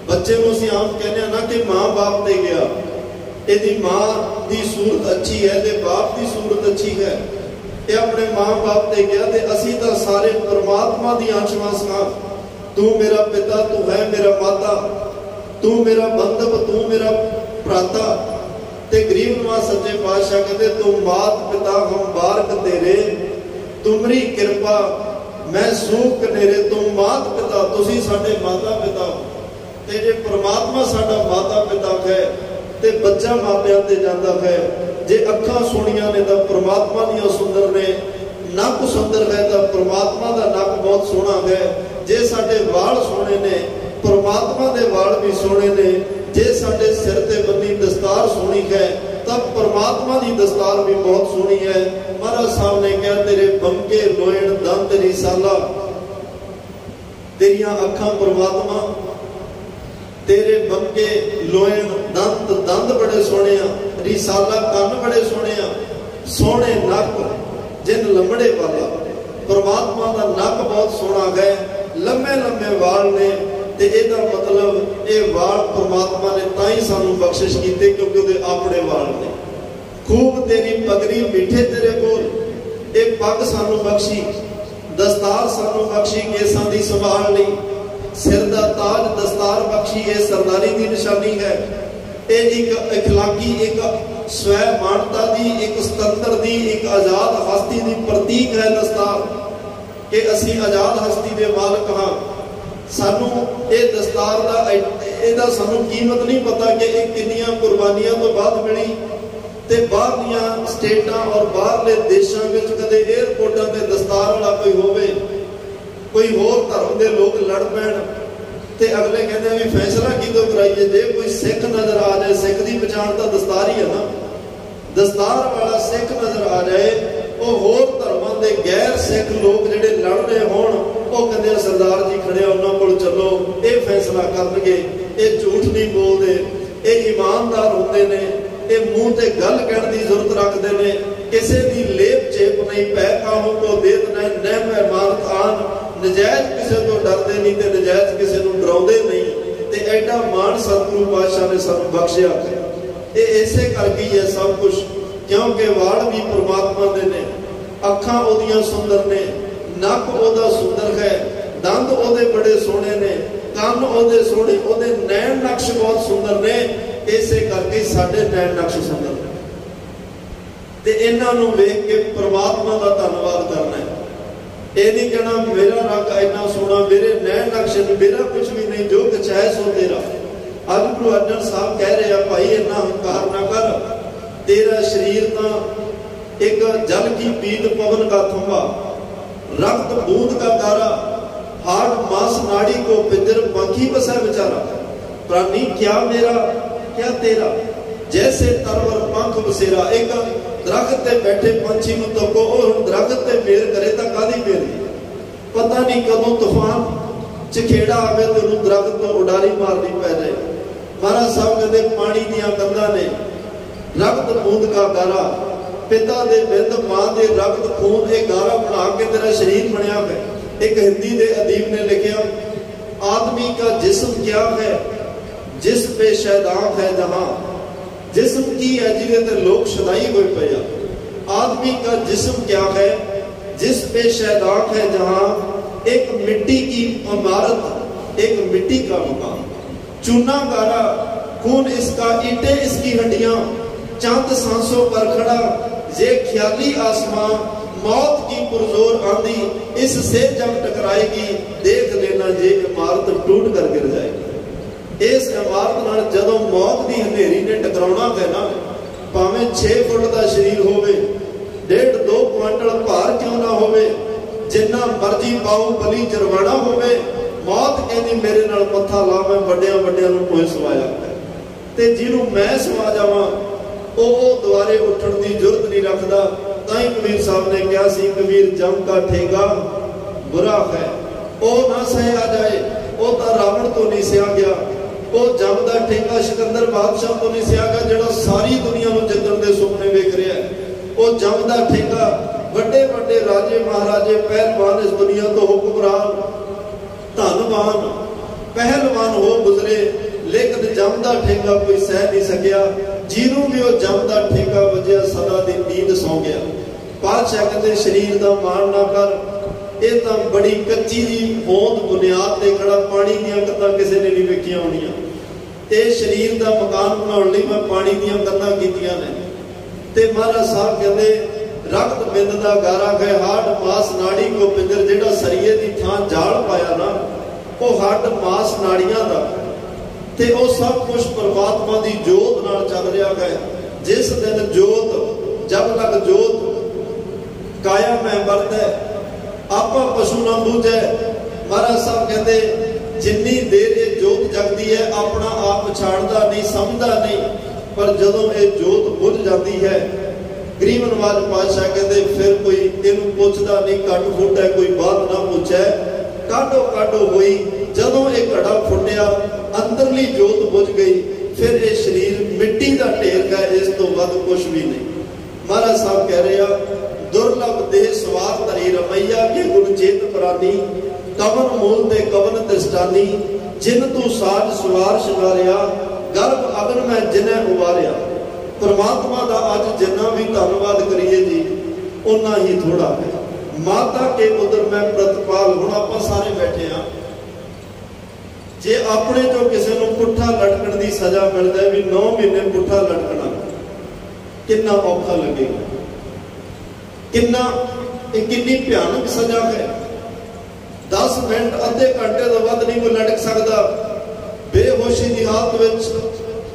ਬੱਚੇ ਨੂੰ ਅਸੀਂ ਆਮ ਕਹਿੰਦੇ ਹਾਂ ਨਾ ਕਿ ਮਾਂ ਬਾਪ ਤੇ ਗਿਆ, ਇਹਦੀ ਮਾਂ ਦੀ ਸੂਰਤ ਅੱਛੀ ਹੈ ਤੇ ਬਾਪ ਦੀ ਸੂਰਤ ਅੱਛੀ ਹੈ। ये अपने माँ बाप ते गया ते असी तो सारे परमात्मा दी अंशवां सां। तू मेरा पिता, तू है मेरा माता, तू मेरा बंधव, तू मेरा भ्राता। ते गरीब नवाज सच्चे पातशाह कहते तू मात पिता हम बारक तेरे, तुमरी कृपा मैं सूख कनेरे। तुम मात पिता, तुसी साडे माता पिता। ते जे परमात्मा साडा माता पिता है ते बच्चा मापिया ते जांदा है। जे अखां सोहणियां ने तां परमात्मा दियां सुंदर ने, नक सुंदर है तां परमात्मा दा नक बहुत सोहना है। जे साडे वाल सोहणे ने, परमात्मा दे वाल भी सोहणे ने। जे साडे सिर ते बन्नी दस्तार सोहनी है तब परमात्मा दी दस्तार भी बहुत सोहनी है। महाराज साहब ने कहा तेरे बंके लोयण दंत रिसाला, तेरियां अखां परमात्मा, तेरे बंके लोयण दंत दंद बड़े सोहणे आ, रिसाला कन बड़े सोहणे आ, सोहणे नक जिन लंबड़े वाला। परमात्मा दा नक बहुत सोहना है, लम्मे लम्मे वाल ने। ते इहदा मतलब ये वाल परमात्मा ने ताई सानू बख्शिश कीते क्योंकि उहदे अपने वाल ने। खूब तेरी पगड़ी मिठे तेरे कोल, ये पग सानू बख्शी, दस्तार सानू बख्शी केसां दी संभाल लई, सिर दा ताज दस्तार बख्शी, ये सरदारी दी निशानी है। ये एक इखलाकी, एक स्वै मानता दी, एक स्वतंत्र दी, एक आजाद हस्ती दी प्रतीक है दस्तार कि असी आजाद हस्ती दे मालक हां। सानू ये दस्तार दा इहदा सानू कीमत नहीं पता कि ये कितनियां कुर्बानियां तो बाद मिली। ते बाहरलियां स्टेटां और बाहरले देशां विच कदे एयरपोर्टां ते दस्तार वाला कोई होवे, कोई होर धर्म दे लोग लड़ पैण ते अगले कहते भी फैसला किदों कराइए। जे कोई सिख नजर आ जाए, सिख दी पछाण तां दस्तार ही है ना, दस्तार वाला सिख नजर आ जाए, वो होर धर्मां दे गैर सिख लोग जिहड़े लड़ रहे होण, वो कहते सरदार जी खड़े उन्हां कोल चलो, ये फैसला करनगे। ये झूठ नहीं बोलते, ये ईमानदार होंदे ने, ये मूँह ते गल कहण दी जरूरत रखते ने, किसी दी लेप चेप नहीं। पै काहू को देत न मेहमान खान, नजायज किसी तो डरते नहीं ते नजायज किसी को डराउंदे नहीं। ते एडा मान सतगुरु पातशाह ने सानू बख्शिया। ये इसे करके ही है सब कुछ, क्योंकि वाल भी परमात्मा दे ने, अखां ओदियां सुंदर ने, नक ओदा सुंदर है, दंद ओदे बड़े सोहणे ने, कन ओदे सोहणे, ओदे नैन नक्श बहुत सुंदर ने। इसे करके साडे नैन नक्श सुंदर ने ते इन्हां नूं वेख के परमात्मा दा धन्नवाद करना है। ये नहीं कहना मेरा रंग इन्ना सोहना, मेरे नैन नक्श, मेरा कुछ भी नहीं, जो कुछ है सो तेरा। अज गुरु अर्जन साहब कह रहे हैं भाई इन्ना हंकार ना कर, तेरा शरीर तां एक जल की पीत पवन का थंबा, रक्त बूंद का गारा, हार्ट मांस नाड़ी को पिंजर पंखी बसा बेचारा। प्राणी क्या मेरा क्या तेरा, जैसे तरवर पंख बसेरा। एक दरख्त ते बैठे पंछी नूं तको, और दरख्त ते मेर करे तां कादी मेर, पता नहीं कदों तूफान चखेड़ा आवे ते उहनूं दरख्त तो उडारी मारनी पै जाए। महाराज साहब कहते पानी दियां कंधां ने, रक्त बूंद का गारा, पिता दे बिंद मां दे रक्त खून, ये गारा बना के तेरा शरीर बनया है। एक हिंदी दे अदीब ने लिखा, आदमी का जिस्म क्या है जिस पे शैदाक है जहां, जिस्म की है जिहदे ते लोग शदाई होए पे आ। आदमी का जिस्म क्या है जिस पे शैदाक है जहां, एक मिट्टी की इमारत, एक मिट्टी का मकान, चूना गारा खून इसका, ईंटें इसकी हड्डियां, चांद सांसों पर खड़ा, ये ख्याली आसमां, मौत की पुरजोर आंधी इससे जब टकराएगी, देख लेना ये इमारत टूट कर गिर जाएगी। इस इमारत नाल जदों मौत की हनेरी ने टकराउणा है ना, भावें 6 फुट का शरीर होवे, 1.5-2 क्विंटल भार क्यों ना होवे, जिन्ना मर्जी पाऊ बली जरवाना होवे, मौत कहती मेरे नाल मत्था ला, मैं वड्डियां वड्डियां नूं कोई सवाया ते जिन्हों मैं सवा जावां ਉਹ ਦੁਆਰੇ ਉੱਠਣ ਦੀ ਜ਼ਰੂਰਤ नहीं रखता। ਤਾਂ ਹੀ कबीर साहब ने कहा सी, कबीर जम का ठेगा बुरा है, ਉਹ ना सहया जाए। ਉਹ ਤਾਂ ਰਾਵਣ ਤੋਂ नहीं सिया गया, ਉਹ जम का ठेगा सिकंदर बादशाह तो नहीं सिया गया, ਜਿਹੜਾ सारी दुनिया ਨੂੰ ਜਿੱਤਣ ਦੇ ਸੁਪਨੇ ਵੇਖ ਰਿਹਾ है। ਉਹ जम का ठेगा ਵੱਡੇ ਵੱਡੇ ਰਾਜੇ ਮਹਾਰਾਜੇ ਪਹਿਲਵਾਨ इस दुनिया तो हुक्मरान धनवान पहलवान हो गुजरे, लेकिन जम का ठेगा कोई सह नहीं सकिया। जिन्हों भी वो जम का ठेका वजह सदा दी नींद सौ गया। पातशाह कहते शरीर का मान ना कर, ये तो बड़ी कच्ची जी होंद बुनियाद से खड़ा, पानी दियां कंधां किसी ने नहीं वेखियां होणियां। ते शरीर का मकान बनाउण लई मैं पानी दियां कंधां कीतियां ने। ते महाराज साहब कहते रक्त बिंद का गारा है, हाड मास नाड़ी को पिंजर, जिहड़ा सरीए की थां जाल पाया ना वो हड्ड मास नाड़ियां दा, ते वो सब कुछ परमात्मा की जोत नाल चल रहा है। जिस दिन जोत जब तक जोत काया में बरत है, आपा पशु ना बूझे। महाराज साहब कहते जिन्नी देर ये जोत जगती है अपना आप पछाड़ता नहीं, समझता नहीं, पर जदों ये जोत बुझ जाती है, गरीब नवाज पातशाह कहते फिर कोई इनू पुछदा नहीं, कट फुट है, कोई बात ना पूछे, काटो काटो हुई। जदों ये घड़ा फुटिया, अंदरली जोत बुझ गई, फिर ये शरीर मिट्टी का ढेर है, इस तो वध कुछ भी नहीं। महाराज साहब कह रहे हैं दुर्लभ दे सवार धरी रमैया के गुण चेत प्राणी, कवन मूल दे कवन दृष्टानी, जिन तू साज सवार शिंगारिया, गर्भ अगन में जिन्हें उबारिया। परमात्मा का अज जिन्ना भी धन्नवाद करिए जी उन्ना ही थोड़ा है। माता के उदर में प्रतिपाल, हुण आपां सारे बैठे हाँ, जे अपने जो किसी को पुट्ठा लटकण की सजा मिलता है भी 9 महीने पुट्ठा लटकना, कितना औखा लगेगा, कितनी भयानक सजा है। 10 मिनट अद्धे घंटे तो वध नहीं कोई लटक सकता। बेहोशी की हालत में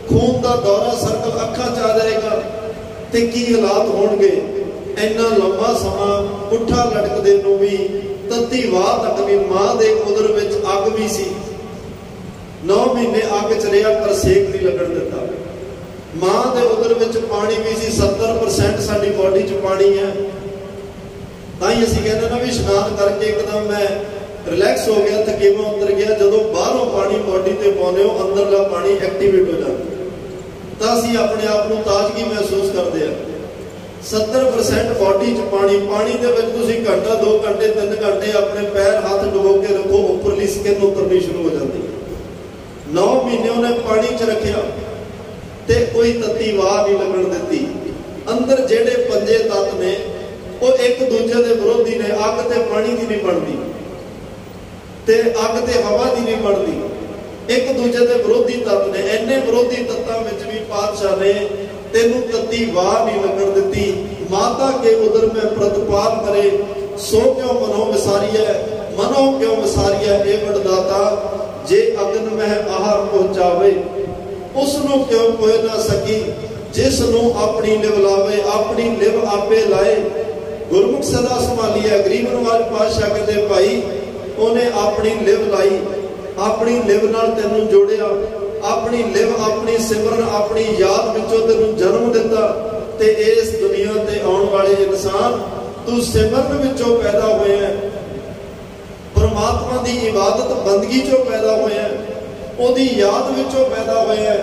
खून का दौरा सर्कल अखा च आ जाएगा, तो की हालात होणगे। इन्ना लंबा समा पुट्ठा लटकदे नूं भी तत्ती वाह तक भी मां दे उदर विच अग भी सी। 9 महीने अग च रहा पर सेक नहीं लगन दिता। मां दे उदर विच पानी भी सी, 70% साडी बॉडी च पानी है। ताई असीं कहते ना भी इशनान करके एकदम मैं रिलैक्स हो गया, थकेवा उतर गया। जदों बाहरों पानी बॉडी ते पाउने हो, अंदरला पानी एक्टिवेट हो जाता, तो असीं अपने आप को ताजगी महसूस करते हैं। 70% बॉडी च पानी, पानी दे विच तुसीं घंटा 2 घंटे 3 घंटे अपने पैर हाथ डुबो के रखो, उपरली स्किन उतरनी शुरू हो जाती है। 9 महीने उन्हें पानी च रखिया ते कोई तत्ती वाह नहीं लगन दिती। अंदर जेड़े पंजे तत्त ने वो एक दूजे के विरोधी ने। अग ते पानी की नहीं बनती, ते अग ते हवा की नहीं बनती, एक दूजे के विरोधी तत्त ने। इन्ने विरोधी तत्तां विच भी पातशाह ने तेनू तत्ती वाह नहीं लगन दिती। माता के उदर में प्रतिपाल करे, सो क्यों मनो विसारिया, मनो क्यों विसारिया ए वडदाता, जे अगन में आहार पहुंचावे, उसनों क्यों कोई ना सकी, जिसनों अपनी लिव लावे, अपनी लिव आपे लाए। गुरमुख सदा संभाली है। गरीब नवाज पातशाह कहते भाई उन्हें अपनी लिव लाई, अपनी लिव नाल तेनू जोड़िया, अपनी लिव अपनी सिमरन अपनी याद विचों तेनू जन्म दिता। ते इस दुनिया ते आउण वाले इंसान तू सिमरन विचों पैदा होए है, परमात्मा दी इबादत बंदगी चों पैदा होए है, ओदी याद विचों पैदा होए है।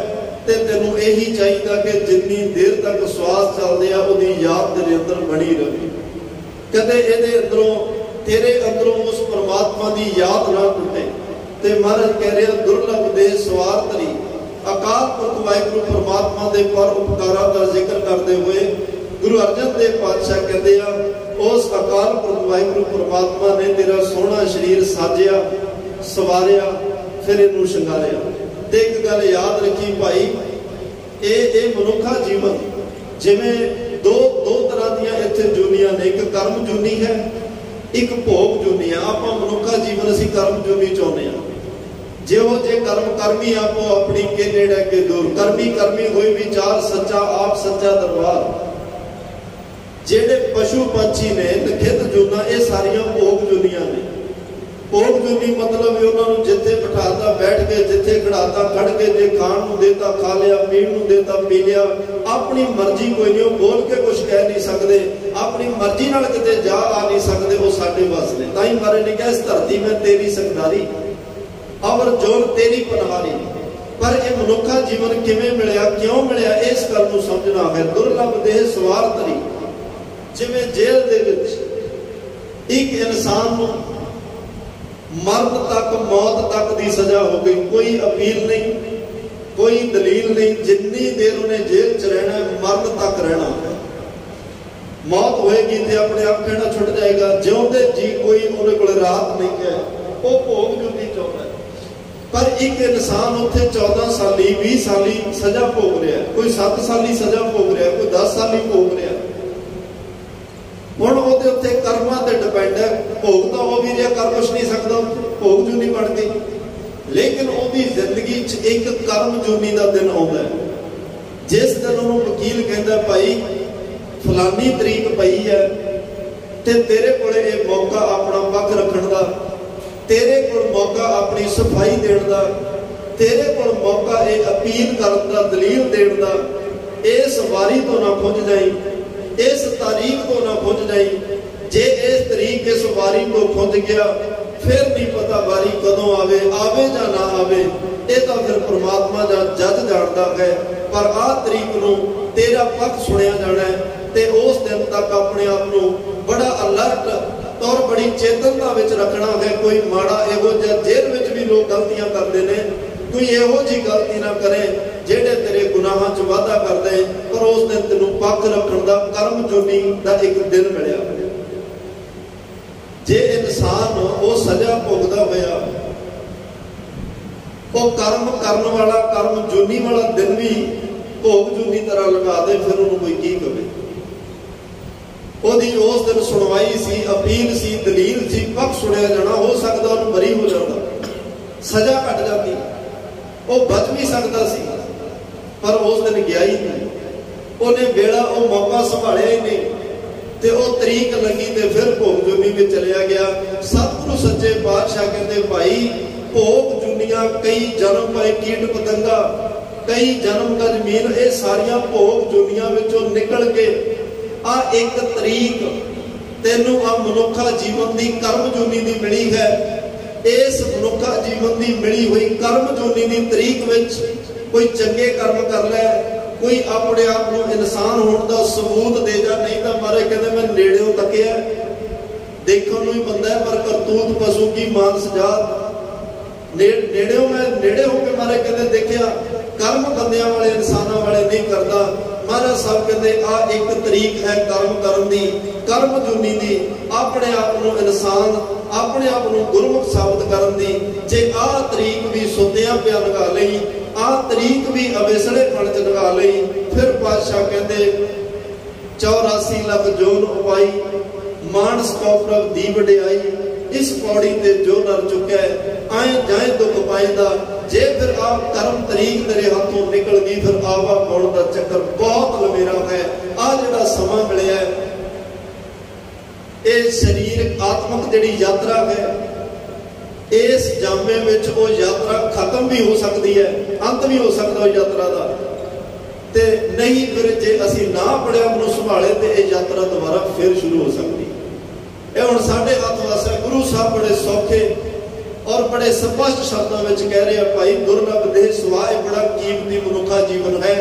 ते तेनू यही चाहिए कि जितनी देर तक श्वास चलदे आ ओदी याद तेरे अंदर बनी रहे, कदे इहदे अंदरों तेरे अंदरों उस परमात्मा की याद ना टुटे। ते महाराज कह रहे दुर्लभ दे सवार धरी, अकाल पुरख वाहिगुरू परमात्मा दे पर उपकारां दा जिक्र करते हुए गुरु अर्जन देव पातशाह कहते हैं उस अकाल पुरख वाहिगुरू परमात्मा ने तेरा सोहना शरीर साजिया, सवारिया, फिर इनू शंगारिया। ते एक गल याद रखी भाई, ये मनुखा जीवन जिवें दो तरह दियां इत्थे जूनियां ने, एक कर्म जूनी है, एक भोग जूनी है। आपां मनुखा जीवन असीं कर्म जूनी चाहुंदे हां। जिहो जे कर्म करमी आपो अपनी के नेड़े के दूर, करमी करमी होई विचार सच्चा आप सच्चा दरबार। जेड़े पशु पंछी ने नखित जूना, ये सारियां भोग जूनियां ने। भोग जूनी मतलब उन्होंने जिथे बिठाता बैठ के, जिथे खड़ाता खड़ के, जे खाण नूं देता खा लिया, पीण नूं देता पी लिया। अपनी मर्जी कोई नहीं, बोल के कुछ कह नहीं सकते, अपनी मर्जी नाल किते जा आ नहीं सकते, वो साडे वस ने। ताई महाराज ने कहा इस धरती में तेरी सरदारी और जोर तेरी पनहारी। पर यह मनुखा जीवन किवें मिलिया, क्यों मिलिया, इस गल नूं समझना है। दुर्लभ देह सवार धरी, जिवें जेल दे विच एक इंसान नूं मरण तक मौत तक की सजा हो गई, कोई अपील नहीं, कोई दलील नहीं। जितनी देर उन्हें जेल च रहना है, मरण तक रहना है। मौत होएगी तो अपने आप कहना छुट जाएगा, जिउंदे जी कोई उन्हें कोल राहत नहीं है, वो भोग जुनी चाहता है। पर एक इंसान उत्थे 14 साली 20 साली सजा भोग रहा है, कोई 7 साली सजा भोग रहा है, कोई 10 साली भोग रहा है। हुण उहदे उत्ते कर्मां ते डिपेंड है, भोग तो वो भी रहा, कर कुछ नहीं सकता, भोग जुनी बन गई। लेकिन उहदी जिंदगी च एक कर्म जुनी का दिन आउंदा है, जिस दिन उन्होंने वकील कहता भाई फलानी तरीक पई है ते तेरे कोले ये मौका अपना पक्ष रखण दा, तेरे कोल मौका अपनी सफाई देण दा, तेरे कोल मौका ये अपील करन दा, दलील देण दा, इस वारी तो ना खुंज जाई, इस तारीख तो ना खुंज जाई। जे इस तरीक इस वारी को खुंज गया फिर नहीं पता वारी कदों आवे, आवे या ना आवे, ये तो फिर परमात्मा दा जज जानता है। पर आ तरीक नूं तेरा पक्ष सुनिया जाना है ते उस दिन तक अपने आप को बड़ा अलर्ट और बड़ी चेतनता विच रखना है। कोई माड़ा इहो जिहा जेल विच भी लोग गलतियां करते हैं, कोई इहो जी गलती ना करे जेड़े तेरे गुनाहां च वाधा कर दे, पर उस दिन तेनू पक्ष रखण दा कर्म जुनी दा एक दिन मिलिया। जे इंसान वो सजा भोगदा होया वो कर्म करने वाला, कर्म जुनी वाला दिन भी भोग जुनी तरह लगा दे, फिर उन्होंने कोई की कहे। ओदी उस दिन सुनवाई सी, अपील सी, दलील सी, पक्ष सुनिया जाना, हो सकता उन्होंने बरी हो जाता, सजा घट जाती, वो बच भी सकता सी, पर उस दिन गया ही नहीं। उन्हें वेला वो मौका संभालिया ही नहीं, ते वो तरीक लगी ते फिर भोग जुनी में चलिया गया। सतगुरु सच्चे पातशाह कहते भाई भोग जुनिया कई जन्म पाए कीट पतंगा, कई जन्म का जमीन, ये सारिया भोग जुनिया विचों निकल के आ एक तरीक तेनू आ मनुखा जीवन की कर्म जुनी की मिली है। इस मनुखा जीवन की मिली हुई कर्म जुनी की तरीक विच कोई चंगे कर्म कर लै, कोई अपने आप को इंसान होने का सबूत दे जा, नहीं तो मारे कहते मैं नेड़ियों तकिया, देखने ही बंदा है पर करतूत पशु की मानस जात, नेड़े मैं नेड़े होकर मारे कहते देखिया कर्म बंदिया वाले इंसानों वाले नहीं करता। महाराज साहब कहते आ एक तरीक है कर्म करन दी, कर्म जुनी दी, अपने आप को इंसान, अपने आप को गुरमुख साबित करन दी। जे आ तरीक भी सुतिया पिया लगा लई, आ तरीक भी अवेसले फल च लगा लई, फिर पातशाह कहते 84 लाख जोन उपाई, मानस को प्रभ दी वडियाई, इस पौड़ी ते जो नर चुका है आए जाए दुख पाएगा। जे फिर आप कर्म तरीक तेरे हाथों निकल गई, फिर आवा पाउण दा चक्कर बहुत लंबेरा है। आ जिहड़ा समा मिलिया है, ये शरीर आत्मक जिहड़ी यात्रा है, इस जामे विच वो यात्रा खत्म भी हो सकती है, अंत भी हो सकता है यात्रा का, ते नहीं फिर जे असी ना अपने आप को संभाले तो यह यात्रा दोबारा फिर शुरू हो सकती है। ये हुण साडे हथ वास्ते गुरु साहब बड़े सौखे और बड़े स्पष्ट शब्दों में कह रहे हैं भाई दुर्लभ देह सुहाए बड़ा कीमती मनुखा जीवन है,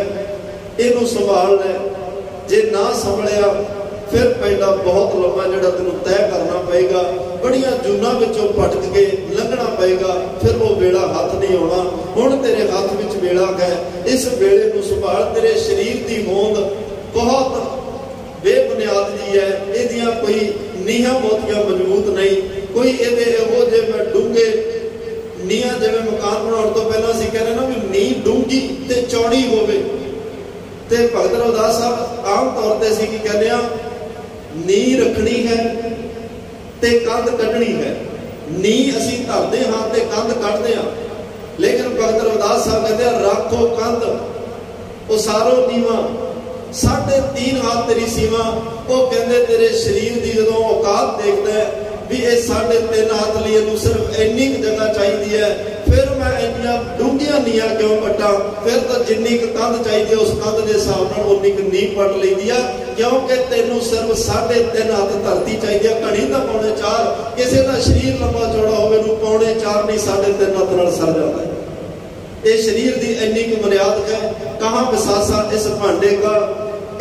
इनू संभाल ले। जे ना संभलिया फिर पहला बहुत लंबा जिहड़ा तैनूं तय करना पएगा, बड़ियां जूनां विचों भटक के लंघना पएगा, फिर वो वेला हथ नहीं आउणा। हुण तेरे हाथ विच वेला है, इस वेले नूं संभाल। तेरे शरीर की होंद बहुत बेबुनियाद जी है, इहदियां कोई नीहां मोतियां मजबूत नहीं, कोई इहदे इहो जे मैं डूंगे नीहां जिवें मकान बनाउण तो पहलां असीं कहने ना भी नींह डूंगी ते चौड़ी होवे, ते भगत रविदास साहब आम तौर पर असीं की कहने आ नींह रखनी है ते कंध कढ़नी है। नींह असीं धरदे हां ते कंध कढ़दे हां, लेकिन भगत रविदास साहब कहते राखो कंध उसारो नीवा, 3.5 हाथ तेरी सीमा। वो कहते तेरे शरीर की जो औकात देखता है भी ये 3.5 हाथ लिए तू सिर्फ इन्नी जगह चाहिए है, फिर मैं इन्नियां डूंघियां नीहां क्यों पट्टा, फिर तो जिन्नी कंध चाहिए उस कंध के हिसाब नाल उन्नी नींह पट लैंदी है, क्योंकि तेनू सिर्फ 3.5 हाथ धरती चाहिए, घड़ी तो 4.25, किसी का शरीर लंबा चौड़ा होवे नूं 4.25 नहीं 3.5 हाथ नाल सर जाता है। ये शरीर की इन्नी की मर्याद है, कहाँ बसासा इस भांडे का,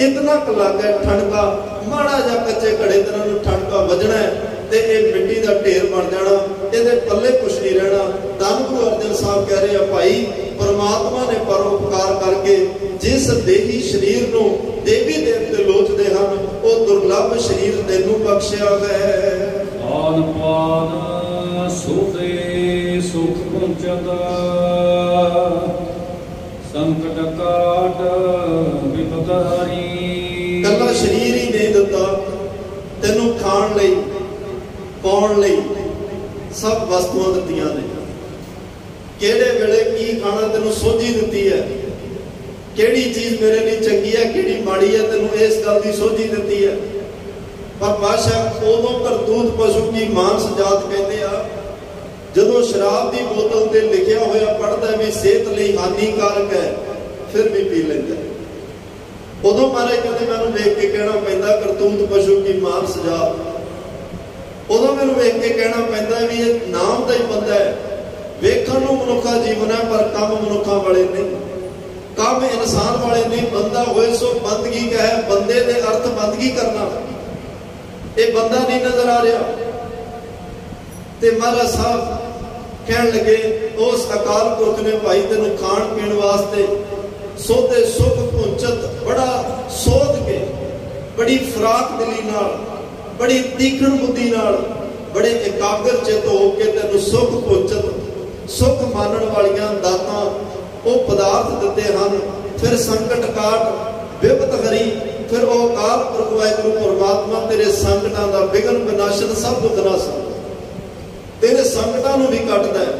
इतना लग है ठंडका, माड़ा जा कच्चे घड़े तरह ठंडका बजना है तो यह मिट्टी का ढेर बन जाना, ये पल्ले कुछ नहीं रहना। धन गुरु अर्जन साहब कह रहे हैं भाई परमात्मा ने परोपकार करके जिस देही शरीर को देवी देवते लोचते हैं वो ਦੁਰਲਭ ਸਰੀਰ ਤੈਨੂੰ ਬਖਸ਼ਿਆ ਹੈ।
ਆਨ ਪਾਨ ਸੁਦੇ ਸੁਖ ਪਹੁੰਚਦਾ, ਸੰਕਟ ਕਾਟ ਵਿਪਤ ਹਰੀ।
ਕੱਲਾ ਸਰੀਰ ਹੀ ਨਹੀਂ ਦਿੱਤਾ ਤੈਨੂੰ, ਖਾਣ ਲਈ ਪਾਉਣ ਲਈ ਸਭ ਵਸਤੂਆਂ ਦਿੱਤੀਆਂ ਨੇ। ਕਿਹੜੇ ਵੇਲੇ ਕੀ ਖਾਣਾ ਤੈਨੂੰ ਸੋਝੀ ਦਿੱਤੀ ਹੈ, ਕਿਹੜੀ ਚੀਜ਼ ਮੇਰੇ ਲਈ ਚੰਗੀ ਹੈ ਕਿਹੜੀ ਮਾੜੀ ਹੈ ਤੈਨੂੰ ਇਸ ਗੱਲ ਦੀ ਸੋਝੀ ਦਿੱਤੀ ਹੈ। ਪਰ ਬਾਦਸ਼ਾਹ ਉਦੋਂ ਕਰਤੂਤ ਪਸ਼ੂ ਕੀ ਮਾਨਸ ਜਾਤ ਕਹਿੰਦੇ ਆ, ਜਦੋਂ ਸ਼ਰਾਬ ਦੀ ਬੋਤਲ ਤੇ ਲਿਖਿਆ ਹੋਇਆ ਪੜ੍ਹਦਾ ਵੀ ਸਿਹਤ ਲਈ ਹਾਨੀਕਾਰਕ ਹੈ, ਫਿਰ ਵੀ ਪੀ ਲੈਂਦਾ। ਉਦੋਂ ਮਹਾਰਾਜ ਕਹਿੰਦੇ ਮੈਨੂੰ ਵੇਖ ਕੇ ਕਹਿਣਾ ਪੈਂਦਾ ਕਰਤੂਤ ਪਸ਼ੂ ਕੀ ਮਾਨਸ ਜਾਤ। ਉਦੋਂ ਮੈਨੂੰ ਵੇਖ ਕੇ ਕਹਿਣਾ ਪੈਂਦਾ ਵੀ ਇਹ ਨਾਮ ਦਾ ਹੀ ਬੰਦਾ ਹੈ। ਵੇਖਣ ਨੂੰ ਮਨੁੱਖਾ ਜੀਵਨ ਹੈ ਪਰ ਕੰਮ ਮਨੁੱਖਾਂ ਵਾਲੇ ਨਹੀਂ, ਕੰਮ ਇਨਸਾਨ ਵਾਲੇ ਨਹੀਂ। ਬੰਦਾ ਹੋਏ ਸੋ ਬੰਦਗੀ ਕਹੇ, ਬੰਦੇ ਦੇ ਅਰਥ ਬੰਦਗੀ ਕਰਨਾ। ਇਹ ਬੰਦਾ ਨਹੀਂ ਨਜ਼ਰ ਆ ਰਿਹਾ। ਤੇ ਮਹਾਰਾਜ ਸਾਹਿਬ ਕਹਿਣ ਲੱਗੇ ਉਸ ਅਕਾਲ ਪੁਰਖ ਨੇ ਭਾਈ ਤੈਨੂੰ ਖਾਣ ਪੀਣ ਵਾਸਤੇ ਸੋਧੇ ਸੁਖ ਪਹੁੰਚਤ, ਬੜਾ ਸੋਧ ਕੇ, ਬੜੀ ਫਰਾਕ ਦਿਲੀ ਨਾਲ, ਬੜੀ ਤੀਖਣ ਬੁੱਧੀ ਨਾਲ, ਬੜੇ ਇਕਾਗਰ ਚਿੱਤ ਹੋ ਕੇ ਤੈਨੂੰ ਸੁਖ ਪਹੁੰਚਤ, ਸੁਖ ਮਾਨਣ ਵਾਲੀਆਂ ਦਾਤਾਂ ਉਹ ਪਦਾਰਥ ਦਿੱਤੇ ਹਨ। ਫਿਰ ਸੰਕਟ ਕਾਟ ਵਿਪਤ ਹਰੀ, ਫਿਰ ਉਹ ਅਕਾਲ ਪੁਰਖ ਵਾਹਿਗੁਰੂ ਪਰਮਾਤਮਾ ਤੇਰੇ ਸੰਕਟਾਂ ਦਾ ਵਿਘਨ ਵਿਨਾਸ਼ਨ ਸਭ ਦੁੱਖ ਨਾਸ਼ਨ, ਤੇਰੇ ਸੰਕਟਾਂ ਨੂੰ ਵੀ ਕੱਟਦਾ ਹੈ।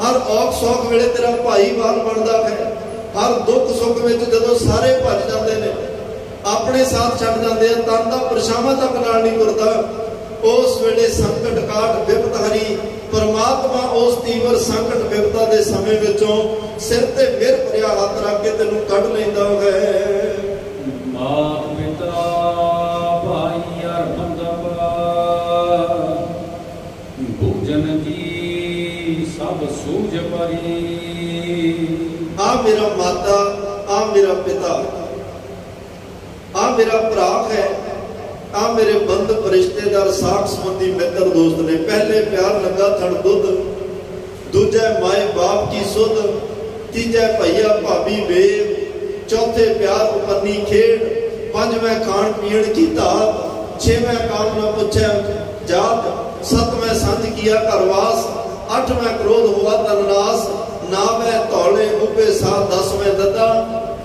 ਹਰ ਔਖ ਸੌਖ ਵੇਲੇ ਤੇਰਾ ਭਾਈਵਾਲ ਬਣਦਾ ਹੈ। ਹਰ ਦੁੱਖ ਸੁੱਖ ਵਿੱਚ ਜਦੋਂ ਸਾਰੇ ਭੱਜ ਜਾਂਦੇ ਨੇ, ਆਪਣੇ ਸਾਥ ਛੱਡ ਜਾਂਦੇ ਆ, ਤਨ ਦਾ ਪਰਛਾਵਾਂ ਤੱਕ ਨਾਲ ਨਹੀਂ ਤੁਰਦਾ, ਉਸ ਵੇਲੇ ਸੰਕਟ ਕਾਟ ਵਿਪਤ ਹਰੀ ਪਰਮਾਤਮਾ ਉਸ ਤੀਵਰ ਸੰਕਟ ਵਿਪਤਾ ਦੇ ਸਮੇਂ ਵਿੱਚੋਂ ਸਿਰ ਤੇ ਮਿਹਰ ਭਰਿਆ ਹੱਥ ਰੱਖ ਕੇ ਤੈਨੂੰ ਕੱਢ ਲੈਂਦਾ ਹੈ।
ਮਾਤ ਪਿਤਾ ਭਾਈ ਅਰ ਬੰਦਵਾ, ਭੋਜਨ ਕੀ ਸਭ ਸੂਝ ਪਰੀ। ਆ
ਮੇਰਾ ਮਾਤਾ, ਆ ਮੇਰਾ ਪਿਤਾ, ਆ ਮੇਰਾ ਭਰਾ ਹੈ, ਆ ਮੇਰੇ ਬੰਧੁ ਰਿਸ਼ਤੇਦਾਰ ਸਾਖ ਸੰਬੰਧੀ ਮਿੱਤਰ ਦੋਸਤ ਨੇ। ਪਹਿਲੇ ਪਿਆਰ ਲੱਗਾ ਥਣ ਦੁੱਧ, ਦੂਜਾ ਮਾਏ ਬਾਪ ਕੀ ਸੁਧ, ਤੀਜਾ ਭਈਆ ਭਾਬੀ ਵੇਵ, ਚੌਥੇ ਪਿਆਰ ਉਪਰਨੀ ਖੇਡ, ਪੰਜਵੇਂ ਖਾਣ ਪੀਣ ਕੀ ਧਾਤ, ਛੇਵੇਂ ਕਾਮ ਨਾ ਪੁੱਛਿਆ ਜਾਤ, ਸਤਵੇਂ ਸੰਜ ਕੀਆ ਘਰਵਾਸ, ਅੱਠਵੇਂ ਕ੍ਰੋਧ ਹੋਆ ਤਨਨਾਸ, ਨਾਵੇਂ ਧੌਲੇ ਉਪੇ ਸਾਥ, ਦਸਵੇਂ ਦੱਦਾ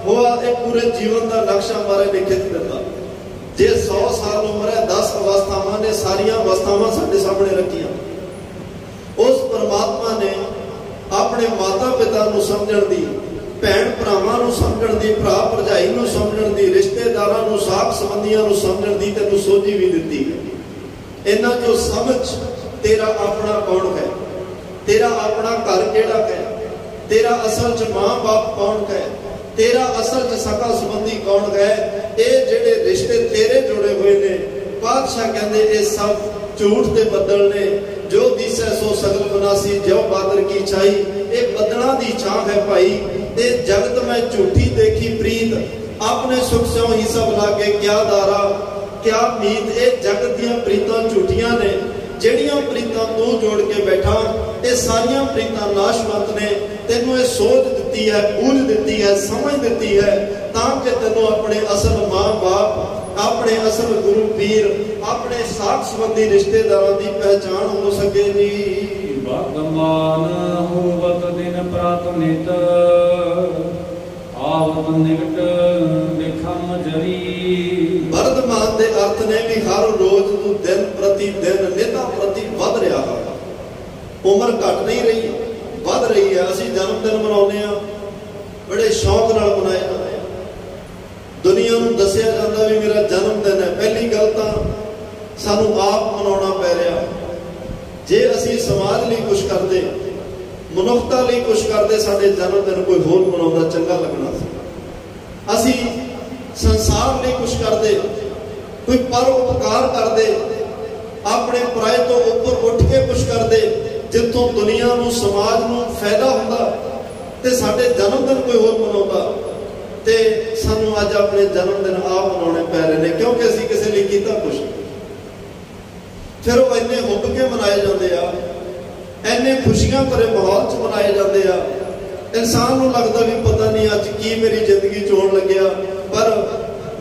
ਹੋਆ। ਇਹ ਪੂਰੇ ਜੀਵਨ ਦਾ ਨਕਸ਼ਾ ਮਾਰੇ ਲਿਖਿਤ ਦਿੱਤਾ। ਜੇ 100 ਸਾਲ ਉਮਰ ਹੈ, 10 ਅਵਸਥਾਵਾਂ ਨੇ, ਸਾਰੀਆਂ ਅਵਸਥਾਵਾਂ ਸਾਡੇ ਸਾਹਮਣੇ ਰੱਖੀਆਂ। ਉਸ ਪਰਮਾਤਮਾ ਨੇ ਆਪਣੇ ਮਾਤਾ ਪਿਤਾ ਨੂੰ ਸਮਝਣ ਦੀ, ਭੈਣ ਭਰਾਵਾਂ ਨੂੰ ਸਮਝਣ ਦੀ, ਭਰਾ ਭਰਜਾਈ ਨੂੰ ਸਮਝਣ ਦੀ, ਰਿਸ਼ਤੇਦਾਰਾਂ ਨੂੰ, ਸਾਖ ਸੰਬੰਧੀਆਂ ਨੂੰ ਸਮਝਣ ਦੀ ਤੈਨੂੰ ਸੋਝੀ ਵੀ ਦਿੱਤੀ ਹੈ। ਇਹਨਾਂ ਚੋਂ ਸਮਝ ਤੇਰਾ ਆਪਣਾ ਕੌਣ ਹੈ, ਤੇਰਾ ਆਪਣਾ ਘਰ ਕਿਹੜਾ ਹੈ, ਤੇਰਾ ਅਸਲ 'ਚ ਮਾਂ ਬਾਪ ਕੌਣ ਹੈ, ਤੇਰਾ ਅਸਲ 'ਚ ਸਕਾ ਸੰਬੰਧੀ ਕੌਣ ਹੈ। ਇਹ ਜਿਹੜੇ ਰਿਸ਼ਤੇ ਤੇਰੇ ਜੁੜੇ ਹੋਏ ਨੇ, ਪਾਤਸ਼ਾਹ ਕਹਿੰਦੇ ਇਹ ਸਭ ਝੂਠ ਦੇ ਬੱਦਲ ਨੇ। ਜੋ ਦਿਸੈ ਸੋ ਸਗਲ ਬਨਾਸੀ, ਜਿਉ ਬਾਦਰ ਕੀ ਛਾਈ। ਇਹ ਬੱਦਲਾਂ ਦੀ ਛਾਂ ਹੈ ਭਾਈ। ਇਹ ਜਗਤ ਮੈਂ ਝੂਠੀ ਦੇਖੀ ਪ੍ਰੀਤ, ਆਪਣੇ ਸੁਖ ਸਿਉ ਹੀ ਸਭ ਲਾਗੇ ਕਿਆ ਦਾਰਾ ਕਿਆ ਮੀਤ। ਇਹ ਜਗਤ ਦੀਆਂ ਪ੍ਰੀਤਾਂ ਝੂਠੀਆਂ ਨੇ। ਜਿਹੜੀਆਂ ਪ੍ਰੀਤਾਂ ਤੂੰ ਜੋੜ ਕੇ ਬੈਠਾ, ਇਹ ਸਾਰੀਆਂ ਪ੍ਰੀਤਾਂ ਨਾਸ਼ਵੰਤ ਨੇ। ਤੈਨੂੰ ਇਹ ਸੋਚ ਦਿੱਤੀ ਹੈ, ਬੂਝ ਦਿੱਤੀ ਹੈ, ਸਮਝ ਦਿੱਤੀ ਹੈ, ਤਾਂ ਕਿ ਤੈਨੂੰ ਆਪਣੇ ਅਸਲ ਮਾਂ ਬਾਪ, ਆਪਣੇ ਅਸਲ ਗੁਰੂ ਪੀਰ, ਆਪਣੇ ਸਾਖ ਸੰਬੰਧੀ ਰਿਸ਼ਤੇਦਾਰਾਂ ਦੀ ਪਹਿਚਾਣ ਹੋ ਸਕੇ ਜੀ।
ਵਰਤਮਾਨ ਹੋਵਤ ਦਿਨ ਪ੍ਰਾਤ ਨਿਤ, ਆਵਤ ਨਿਕਟ ਦੇਖਮ ਜਰੀ।
ਵਰਤਮਾਨ ਦੇ ਅਰਥ ਨੇ ਵੀ ਹਰ ਰੋਜ਼ ਤੂੰ ਦਿਨ ਪ੍ਰਤੀ ਦਿਨ, ਨਿਤਾ ਪ੍ਰਤੀ ਵੱਧ ਰਿਹਾ ਹੈ। ਉਮਰ ਘਟ ਨਹੀਂ ਰਹੀ, ਵੱਧ ਰਹੀ ਹੈ। ਅਸੀਂ ਜਨਮ ਦਿਨ ਮਨਾਉਂਦੇ ਹਾਂ, ਬੜੇ ਸ਼ੌਕ ਨਾਲ ਮਨਾਏ ਜਾਂਦੇ ਆ। ਦੁਨੀਆ ਨੂੰ ਦੱਸਿਆ ਜਾਂਦਾ ਵੀ ਮੇਰਾ ਜਨਮ ਦਿਨ ਹੈ। ਪਹਿਲੀ ਗੱਲ ਤਾਂ ਸਾਨੂੰ ਆਪ ਮਨਾਉਣਾ ਪੈ ਰਿਹਾ। ਜੇ ਅਸੀਂ ਸਮਾਜ ਲਈ ਕੁਛ ਕਰਦੇ, ਮਨੁੱਖਤਾ ਲਈ ਕੁਛ ਕਰਦੇ, ਸਾਡੇ ਜਨਮ ਦਿਨ ਕੋਈ ਹੋਰ ਮਨਾਉਂਦਾ ਚੰਗਾ ਲੱਗਣਾ ਸੀ। ਅਸੀਂ ਸੰਸਾਰ ਲਈ ਕੁਛ ਕਰਦੇ, ਕੋਈ ਪਰ ਉਪਕਾਰ ਕਰਦੇ, ਆਪਣੇ ਪਰਾਏ ਤੋਂ ਉੱਪਰ ਉੱਠ ਕੇ ਕੁਛ ਕਰਦੇ, ਜਿੱਥੋਂ ਦੁਨੀਆ ਨੂੰ, ਸਮਾਜ ਨੂੰ ਫਾਇਦਾ ਹੁੰਦਾ, ਤੇ ਸਾਡੇ ਜਨਮ ਦਿਨ ਕੋਈ ਹੋਰ ਮਨਾਉਂਦਾ, ਤੇ ਸਾਨੂੰ ਅੱਜ ਆਪਣੇ ਜਨਮ ਦਿਨ ਆਪ ਮਨਾਉਣੇ ਪੈ ਰਹੇ ਨੇ, ਕਿਉਂਕਿ ਅਸੀਂ ਕਿਸੇ ਲਈ ਕੀਤਾ ਕੁਛ। ਫਿਰ ਉਹ ਇੰਨੇ ਹੁੱਬ ਕੇ ਮਨਾਏ ਜਾਂਦੇ ਆ, ਇੰਨੇ ਖੁਸ਼ੀਆਂ ਭਰੇ ਮਾਹੌਲ 'ਚ ਮਨਾਏ ਜਾਂਦੇ ਆ। ਇਨਸਾਨ ਨੂੰ ਲੱਗਦਾ ਵੀ ਪਤਾ ਨਹੀਂ ਅੱਜ ਕੀ ਮੇਰੀ ਜ਼ਿੰਦਗੀ 'ਚ ਹੋਣ ਲੱਗਿਆ। ਪਰ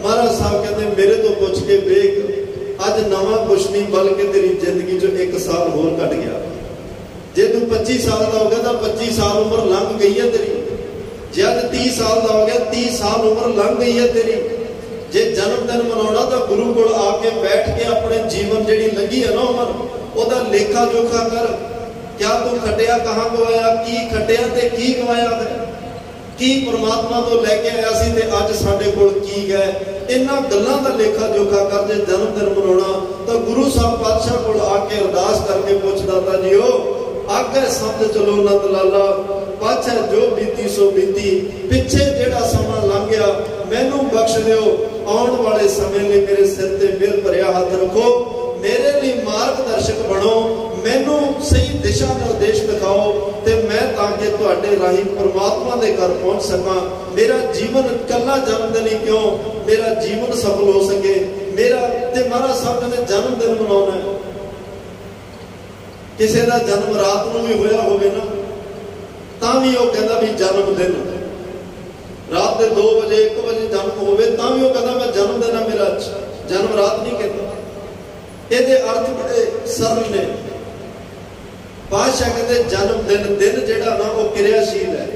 महाराज साहब कहते मेरे तो पुछ के वेख, अज नवा कुछ नहीं बल्कि तेरी जिंदगी चो 1 साल होर कट गया। जे तू 25 साल का हो गया तो 25 साल उम्र लंघ गई है तेरी। जे अज 30 साल का हो गया 30 साल उम्र लंघ गई है तेरी। जे जन्मदिन मनाना तो गुरु को आके बैठ के अपने जीवन जी लगी है ना उम्र, ओदा लेखा जोखा कर। क्या तू खटिया कहाँ गवाया, की खटिया ते की गवाया है, की परमात्मा तो लैके आया सी ते अज साडे कोल की गए। इन्हां गल्लां दा लेखा जोखा कर। जे जन्मदिन मनाउणा तो गुरु साहब पातशाह कोल आके अरदास करके पुछदा ता जीओ आगे समझ चलो नंद लाला पातशाह जो बीती सो बीती, पिछे जेड़ा समा लंघ गया मैनू बख्श दिओ। आउण वाले समय लई मेरे सिर ते मेहर भरिया हाथ रखो, मेरे लिए मार्गदर्शक बनो, मैनू सही दिशा निर्देश दिखाओ ते मैं ताकि तुहाडे राही परमात्मा दे घर पहुंच सकां। मेरा जीवन कला जन्मदिन ही क्यों, मेरा जीवन सफल हो सके। मेरा ते महाराज साहब ने जन्मदिन मनाउणा है। किसी का जन्म रात को भी होया होवे ना तां भी वो कहता भी जन्मदिन, रात के 2 बजे 1 बजे जन्म होवे तां भी वो कहता मैं जन्मदिन है मेरा, जन्म रात नहीं कहता। ये अर्थ बड़े सरल ने। पातशाह कहते जन्मदिन, दिन जिहड़ा ना वो क्रियाशील है।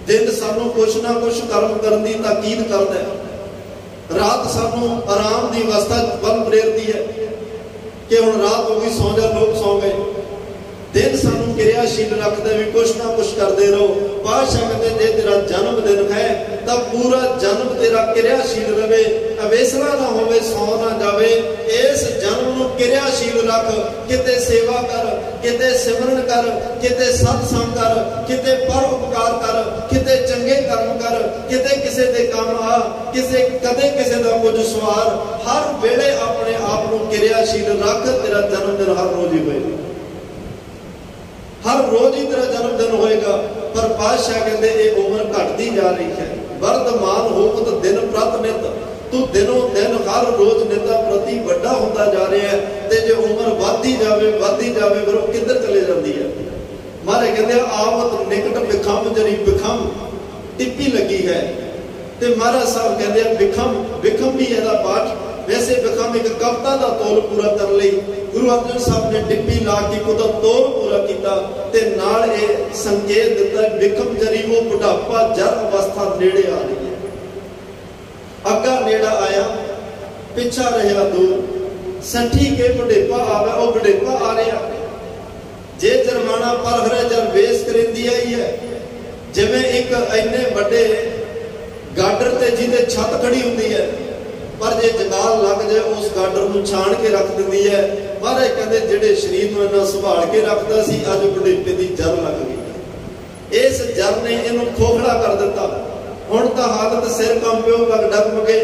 दिन सानू कुछ ना कुछ कर्म करने की ताकीद करता है। रात सानू आराम की अवस्था वल प्रेरती है कि हुण रात हो गई सौ जा, लोग सौ गए। दिन सानू क्रियाशील रखते भी कुछ ना कुछ करते रहो। पातशाह कहते जे तेरा जन्मदिन है तब पूरा जन्म तेरा क्रियाशील रहे, अवेसला ना होवे, सौ ना जावे। इस जन्म नू क्रियाशील रख, किते सेवा कर, किते सिमरन कर, किते सत्संग कर, किते परोपकार कर, किते चंगे कर्म कर, किते किसे दे काम आ, किसे कदे किसे दा कुछ सवार। हर वेले अपने आप नू क्रियाशील रख। तेरा जन्मदिन हर रोज ही होएगा, हर रोज ही तेरा जन्मदिन होएगा। पर पातशाह कहते ये उम्र घटती जा रही है। वर्तमान होवत दिन प्रत नित, तू दिनों दिन हर रोज निता प्रति वड्डा होता जा रहा है। ते जे उम्र बढ़ती जावे फिर किधर चले जाती है। मारे कहते आवत निकट बिखम जरी बिखम टिप्पी लगी है। ते महाराज साहब कहते बिखम, बिखम भी ਇਹਦਾ पाठ। वैसे बिखम एक कविता का तोल पूरा कर ली। गुरु अर्जन साहब ने टिप्पी ला के ਉਹਦਾ तोल पूरा किया ते नाल ये संकेत दिता बिखम जरी वो बुढ़ापा जर अवस्था नेड़े आ रही है। अगा नेड़ा आया पिछा रहा दूर, सठी के बुढ़ेपा आवे वो बुढ़ेपा आ रहा। जे जरमाना पर हरे जर वेस करेंदी आई है। जिवें एक इन्ने बड़े गाडर ते जिहदे छत खड़ी हुंदी है, पर जे जंगाल लग जाए उस गाडर नूं छाण के रख दिंदी है। महाराज कहते जिहड़े शरीर नूं इन्ना संभाल के रखदा सी अज बुढ़ेपे दी जर लग गई। इस जर ने इहनूं खोखला कर दिता। हुण तां हालत सिर कंबिओ डगमगे,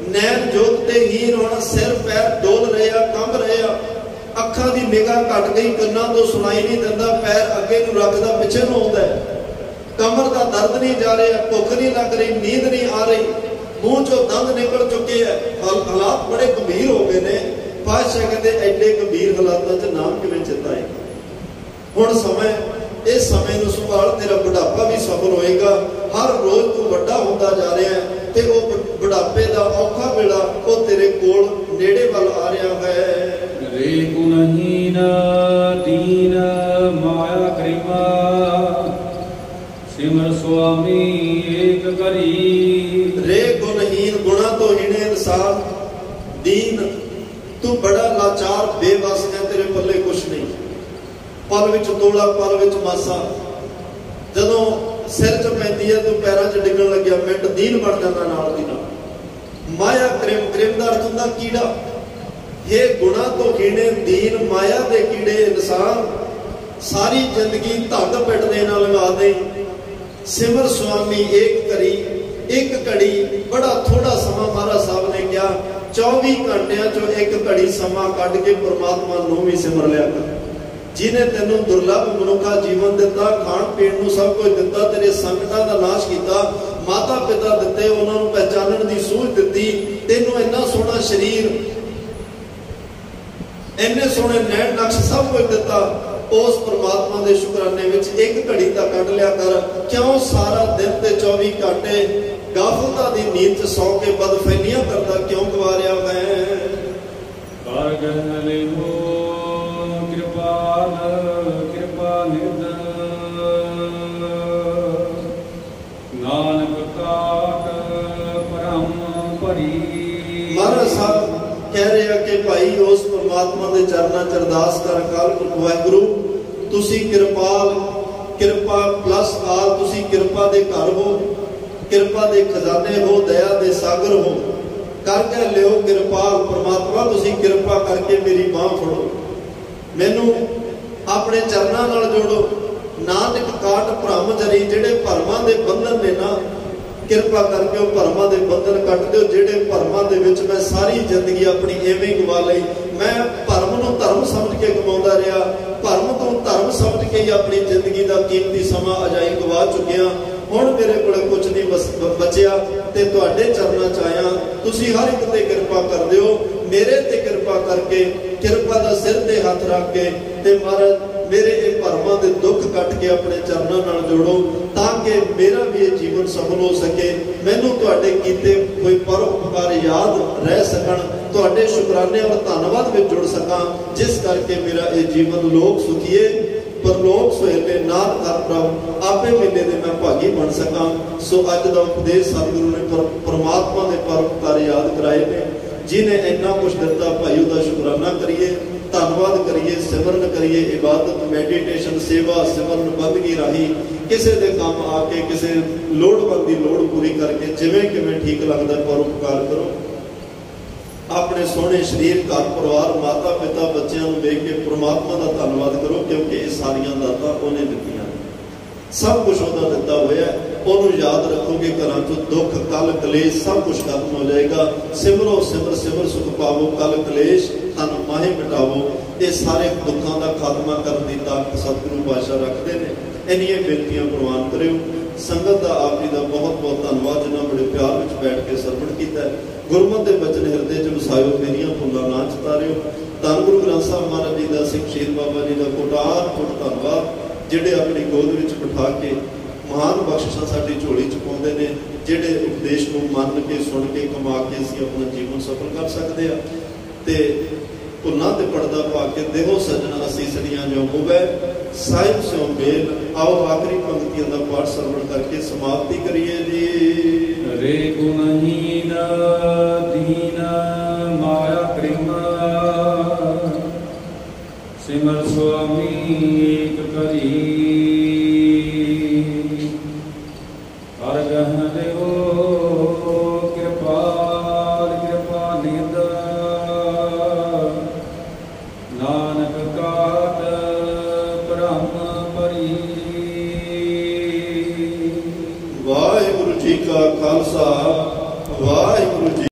नैन जोत ते हीर हुण सिर पैर डोल रहे आ, कंब रहे आ। अखां दी निगाह घट गई, कन्नां तो सुनाई नहीं दिंदा, पैर अगे नूं रखदा पिछे नूं आउंदा है। कमर का दर्द नहीं जा रहा, भुख नहीं लग रही, नींद नहीं आ रही, मुंह चो दंद निकल चुके हैं। हालात बड़े गंभीर हो गए ने। पातशाह कहते एडे गंभीर हालातों च नाम किवें चिता है। हुण समय, इस समय नूं संभाल, तेरा बुढ़ापा भी सफल होएगा। हर रोज तू वड्डा होता जा रहा है ते वो बुढ़ापे का औखा वेला वो तेरे कोल नेड़े वल आ रहा है।
रे गुणहीन दीन माया कृपा सिमर स्वामी एक करी।
रे गुणहीन, गुणा तो हीन इंसान, दीन तू बड़ा लाचार बेबस है, तेरे पल्ले कुछ नहीं। पल विच तोड़ा, पल विच मासा, जदों सिर च पैंदी है तू पैरों च डिगण लग्या मिंट दीन बन जाता नाल दी नाल। माया क्रिम, क्रिम दा अर्थ हुंदा कीड़ा। हे गुणा तो हीने दीन माया दे कीड़े इंसान, सारी जिंदगी धग पिट दे नाल लगा दे। सिमर स्वामी एक करी, एक घड़ी, बड़ा थोड़ा समा महाराज साहब ने कहा 24 घंटिया चो एक घड़ी समा कढ़ के परमात्मा नूं भी सिमर लिया कर। जिन्हें तेनों दुर्लभ मनुखा जीवन दिता, खाण पीण नूं सब कुछ दिता, तेरे संकटां दा नाश किया, माता पिता दिते, उन्होंने पहचानण दी सूझ दिती, तेनों इन्ना सोहना शरीर, इन्ने सोहने नैन नक्श सब कुछ दिता। उस परमात्मा के शुकराने विच एक घड़ी तक कढ़ लिया कर। क्यों सारा दिन ते 24 घंटे गाफलता दी नींद च सौ के बदफैलियां करदा क्यों गवारिया मैं।
कर गहले हो कृपाल कृपा निध नानक काट परम परी।
महाराज साहब कह रहे हैं कि भाई उस परमात्मा के चरणों च अरदास कर अकाल पुरख वाहिगुरू तुसी कृपाल कृपा प्लस आल तुसी कृपा दे घर हो कृपा दे खजाने हो दया दे सागर हो करके लियो कृपाल परमात्मा तुसी कृपा करके मेरी बांह फड़ो मैनू अपने चरणों नाल जोड़ो। नानक काट भ्रम जरी जेड़े भरमां दे बंधन ने ना कृपा करके वो भरमां दे बंधन कट दो जेड़े भरमां दे विच मैं सारी जिंदगी अपनी एवें गवा लई। मैं भरम नूं धर्म समझ के गवाउंदा रहा भरम तो धर्म समझ के ही अपनी जिंदगी का कीमती समा अजाई गवा चुकिया। हुण मेरे कोल कुछ नहीं बचिया ते तुहाडे चरणों च आया तुसी हर एक ते कृपा कर दिओ मेरे ते कृपा करके कृपा दा सिर ते हथ रख के ते महाराज मेरे ये भरमां दे दुख कट के अपने चरणों नाल जोड़ो ताकि मेरा भी ये जीवन सफल हो सके मैनू तुहाडे कीते कोई परोपकार याद रह सकन तुहाडे शुकराने और धन्नवाद में जुड़ सकां जिस करके मेरा ये जीवन लोक सुखीए परलोक सुहेले नाथ घर प्रभ आपे मिले दे मैं भागी बन सकां। सो अज दा उपदेश सतगुरु ने परमात्मा दे परोपकार याद कराए ने जिन्हें इन्ना कुछ दिता भाई उहदा शुकराना करिए धन्नवाद करिए सिमरन करिए इबादत मैडिटेशन सेवा सिमरन बंदगी राही किसी के काम आके किसी लोड़वंद की लोड़ पूरी करके जिवें किवें ठीक लगता परोपकार करो। अपने सोहने शरीर घर परिवार माता पिता बच्चों देख के परमात्मा का धन्नवाद करो क्योंकि ये सारिया दातां उन्हें दित्तियां सब कुछ उहदा दिता होया उन्होंने याद रखोगे घर चो दुख कल कलेश सब कुछ खत्म हो जाएगा। सिमरो सिमर सिमर सुख पावो कल कलेश तन माहे मिटावो ये सारे दुखों का खात्मा करने की ताकत सतगुरु पातशाह रखते हैं। इन्नियां बेनतियां प्रवान करियो। संगत का आप जी का बहुत बहुत धन्यवाद जिन्होंने बड़े प्यार में बैठ के सरवण किया गुरमत के बचन हृदय च वसायो मेरिया भुल्लां ना चितारियो। धन गुरु ग्रंथ साहब महाराज जी का सिख शहीद बाबा जी का कोटान कोट धन्यवाद जिहड़े अपनी गोद में बिठा के महान बख्शिशां साडी झोली च पाउंदे ने जिहड़े उपदेश को मन के सुन के कमा के असीं अपना जीवन सफल कर सकते हैं ते भुल्लां ते पड़दा पा के देहो सजना असीसड़ियां जो होवे साहिब सो मेल। आओ आखिरी पंक्तियों का पाठ सरवण करके समाप्ति करिए जी।
रे गुणहीन दीन माया कृपा सिमर स्वामी एक करी हर गहन हो कृपाल कृपा निध नानक काट परम परी।
वाहिगुरु जी का खालसा वाहिगुरु जी